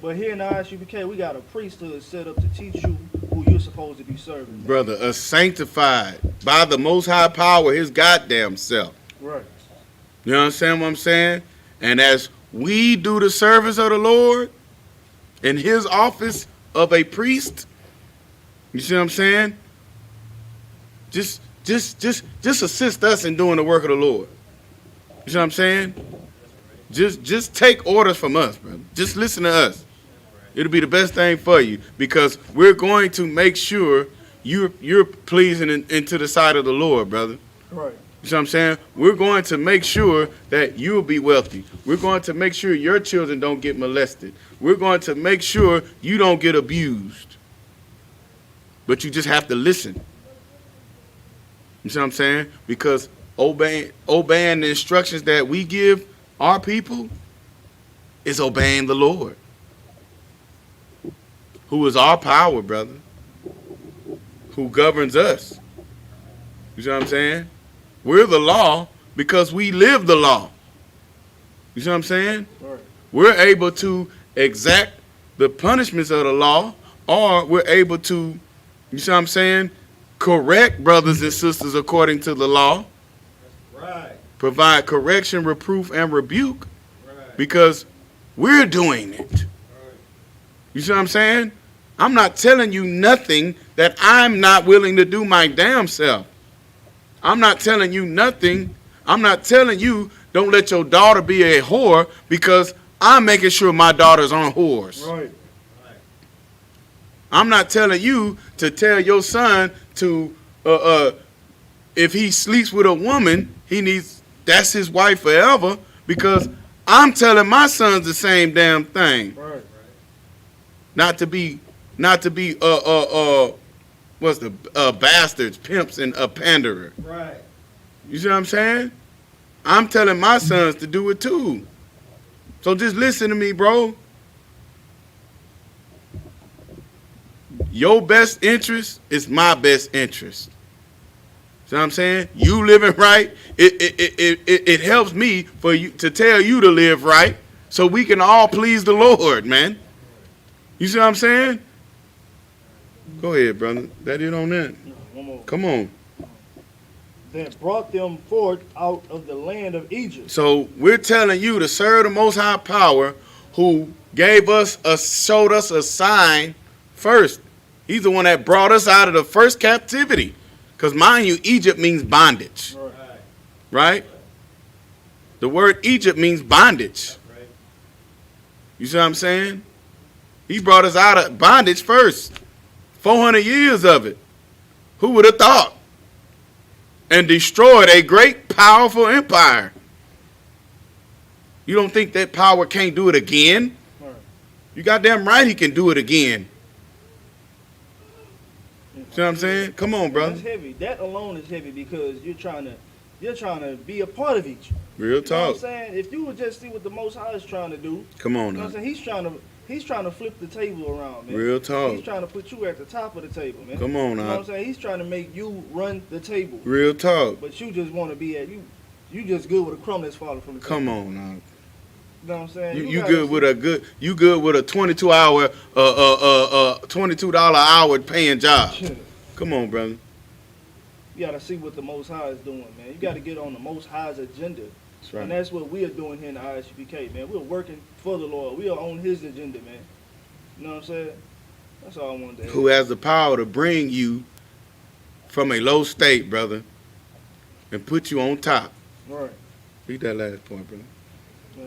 But here in the Isupk, we got a priesthood set up to teach you who you're supposed to be serving, man. Brother, a sanctified by the most high power, his goddamn self. Right. You understand what I'm saying? And as we do the service of the Lord in his office of a priest, you see what I'm saying? Just assist us in doing the work of the Lord. You see what I'm saying? Just take orders from us, brother. Just listen to us. It'll be the best thing for you, because we're going to make sure you're pleasing into the sight of the Lord, brother. Right. You see what I'm saying? We're going to make sure that you'll be wealthy. We're going to make sure your children don't get molested. We're going to make sure you don't get abused. But you just have to listen. You see what I'm saying? Because obeying the instructions that we give our people is obeying the Lord, who is our power, brother, who governs us. You see what I'm saying? We're the law because we live the law. You see what I'm saying? Right. We're able to exact the punishments of the law, or we're able to, you see what I'm saying, correct brothers and sisters according to the law, Right. provide correction, reproof, and rebuke, Right. because we're doing it. Right. You see what I'm saying? I'm not telling you nothing that I'm not willing to do my damn self. I'm not telling you nothing. I'm not telling you don't let your daughter be a whore, because I'm making sure my daughters aren't whores. Right. I'm not telling you to tell your son to, if he sleeps with a woman, that's his wife forever, because I'm telling my sons the same damn thing. Right. Not to be, what's the, bastards, pimps, and a panderer. Right. You see what I'm saying? I'm telling my sons to do it too. So just listen to me, bro. Your best interest is my best interest. See what I'm saying? You living right, it helps me for you to tell you to live right, so we can all please the Lord, man. You see what I'm saying? Go ahead, brother. That it on that. No, one more. Come on. That brought them forth out of the land of Egypt. So we're telling you to serve the Most High Power, who showed us a sign first. He's the one that brought us out of the first captivity. Because mind you, Egypt means bondage. Right. Right? The word Egypt means bondage. Right. You see what I'm saying? He brought us out of bondage first. 400 years of it. Who would have thought? and destroyed a great, powerful empire. You don't think that power can't do it again? Right. You goddamn right he can do it again. See what I'm saying? Come on, brother. That's heavy. That alone is heavy because you're trying to be a part of each. Real You know what I'm talk. saying? If you would just see what the Most High is trying to do, Come on you know what now. I'm saying? He's trying to flip the table around, man. Real He's talk. trying to put you at the top of the table, man. Come on You know what now. I'm saying? He's trying to make you run the table. Real talk. But you just want to be at you just good with a crumb that's falling from the table. Come on now. You know what I'm saying? You gotta good see- with a 22-hour $22 an hour paying job. Come on, brother. You gotta see what the Most High is doing, man. You gotta get on the Most High's agenda. That's And right. that's what we are doing here in the ISUPK, man. We're working for the Lord. We are on His agenda, man. You know what I'm saying? That's all I wanted to add. Who has the power to bring you from a low state, and put you on top. Right. Read that last point, brother. Yeah.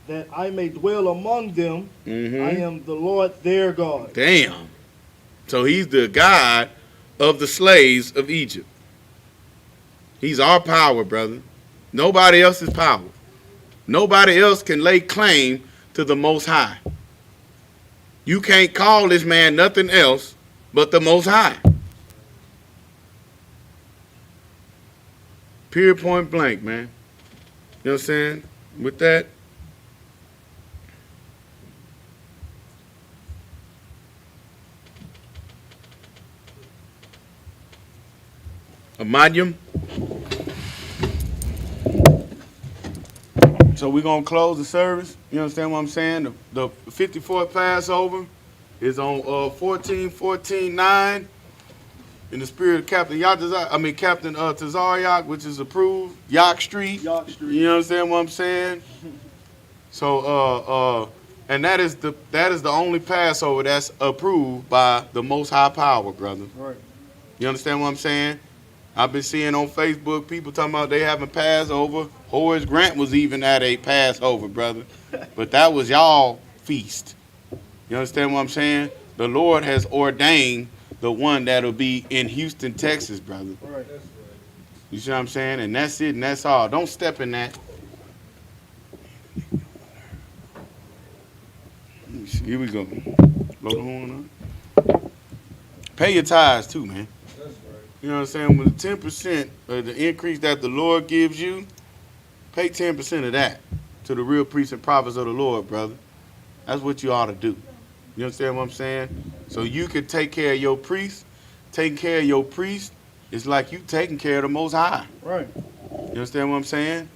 That I may dwell among them. Mm-hmm. I am the Lord their God. Damn. So he's the God of the slaves of Egypt. He's our power, brother. Nobody else's power. Nobody else can lay claim to the Most High. You can't call this man nothing else but the Most High. Period, point blank, man. You know what I'm saying? With that, Amadium. So we're going to close the service. You understand what I'm saying? The 54th Passover is on 14-14-9 in the spirit of Captain Tazariak, which is approved. Yak Street. York Street. You understand what I'm saying? So, and that is the only Passover that's approved by the Most High Power, brother. Right. You understand what I'm saying? I've been seeing on Facebook people talking about they having Passover. Horace Grant was even at a Passover, brother. But that was y'all feast. You understand what I'm saying? The Lord has ordained the one that'll be in Houston, Texas, brother. Right. You see what I'm saying? And that's it and that's all. Don't step in that. Let me see. Here we go. Blow the horn up. Pay your tithes too, man. That's right. You know what I'm saying? With 10% of the increase that the Lord gives you, pay 10% of that to the real priests and prophets of the Lord, brother. That's what you ought to do. You understand what I'm saying? So you can take care of your priest. Taking care of your priest is like you taking care of the Most High. Right. You understand what I'm saying?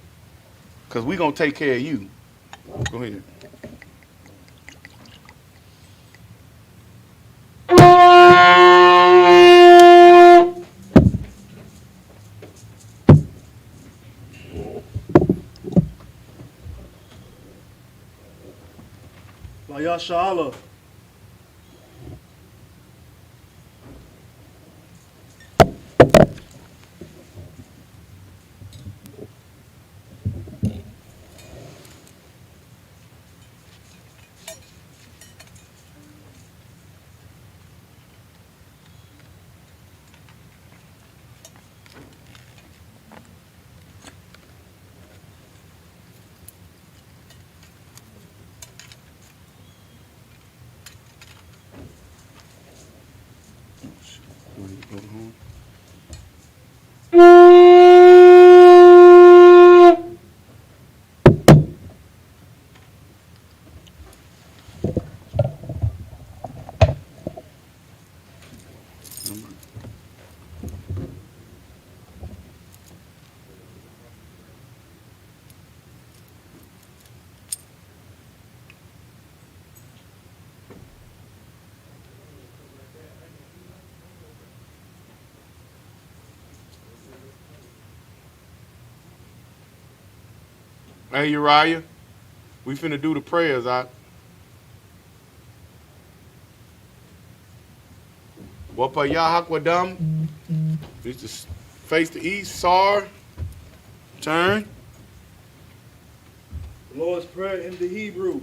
Because we're going to take care of you. Go ahead. Yashala. Hey, Uriah, we finna do the prayers, out. Wapa Yahakwadam. Just face the east, Sar. Turn. The Lord's Prayer in the Hebrew.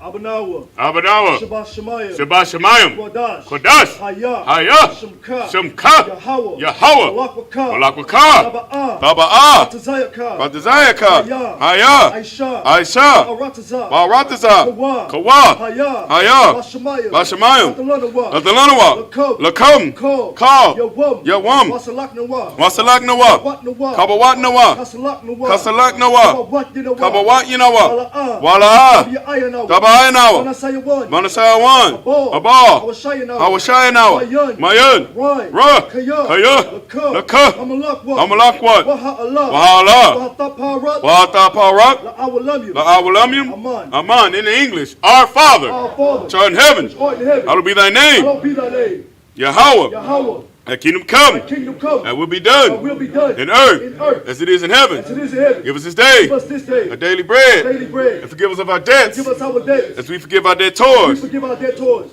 Abanawa. Abanawa. Shabbat Shemayim. Shabbat Shemayim. Kodash. Kodash. Hayah. Hayah. Shemka. Shemka. Yahweh. Yahweh. Malakwaka. Malakwaka. Taba'ah. Taba'ah. Batazayaka. Batazayaka. Hayah. Hayah. Aisha. Aisha. Ba'arataza. Ba'arataza. Kawa. Kawa. Hayah. Hayah. Bashamayim. Bashamayim. Batalanawa. Lathalanawa. Lakum. Lakum. Call. Call. Yawam. Yawam. Wasalaknawa. Wasalaknawa. Watnawa. Kabawatnawa. Kasalaknawa. Kasalaknawa. Kabawatnawa. Kabawatnawa. Wala'ah. Wala'ah. Tabi'ayanawa. Tabayanawa. Manasayawan. Manasayawan. Abal. Abal. Hawashayanawa. Hawashayanawa. Mayan. Mayan. Rai. Ra. Kaya. Kaya. Laka. Laka. Amalakwa. Amalakwat. Waha'Allah. Waha'Allah. Wahataparat. Wa'ataparak. La'awalamyu. La'awalamyum. Aman. Aman. In the English. Our Father. Our Father. which art in heaven. Which art in heaven. Hallowed be thy name. Hallowed be thy name. Yahweh. Yahweh. Thy kingdom come. Thy kingdom come. That will be Thy done. will be done. In earth. In earth. As it is in heaven. As it is in heaven. Give us this day. Give us this day. Our daily bread. Daily bread. And forgive us of our debts. Give us our debts. As we forgive our We debtors. forgive our debtors.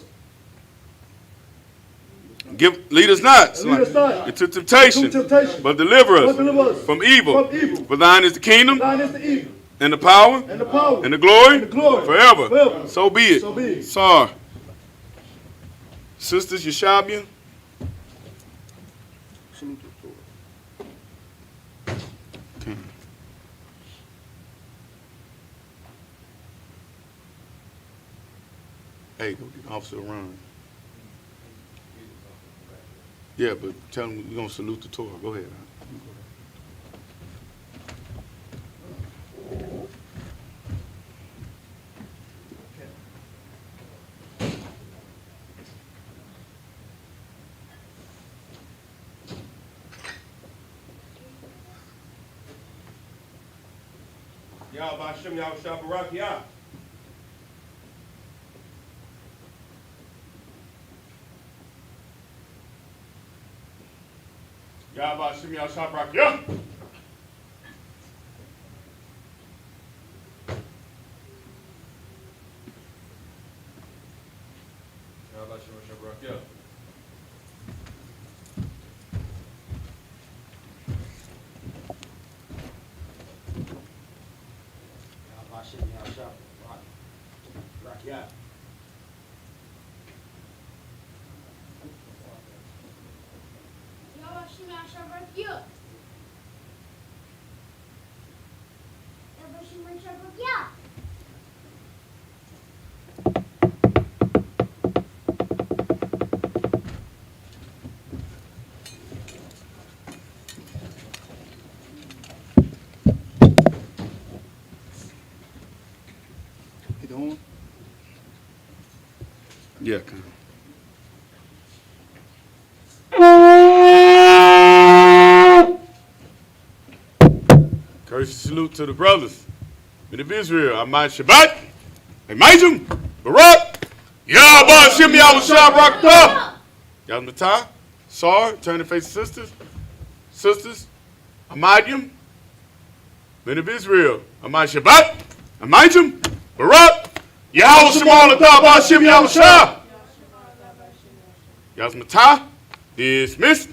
Lead us not Lead us not into temptation. into temptation. But deliver But deliver us us from evil. from evil. For thine is the kingdom. Thine is the evil. And the power. And the power. And the glory. And the glory. Forever. Forever. So be it. So be it. Sar. Sisters Yeshabia. Hey, go get Officer Ron. Yeah, but tell him we're going to salute the Torah. Go ahead. Yah B'Hashem Yahushua Barak Yah. Yah B'Hashem Yahushua Barak Yah. Yah B'Hashem Yahushua Barak Yah. Yeah. You doing? Yeah, come Courteous salute to the brothers. Men of Israel, Ahmad Shabbat, Imajim, Barak, Yah B'Hashem Yahushua Barak Yah. Yahmatah, Sar, turn to face the sisters. Sisters, Ahmadim, men of Israel, Ahmad Shabbat, Imajim, Barak, Yahweh Shema B'Hashem Yahushua. Yahmatah, dismissed.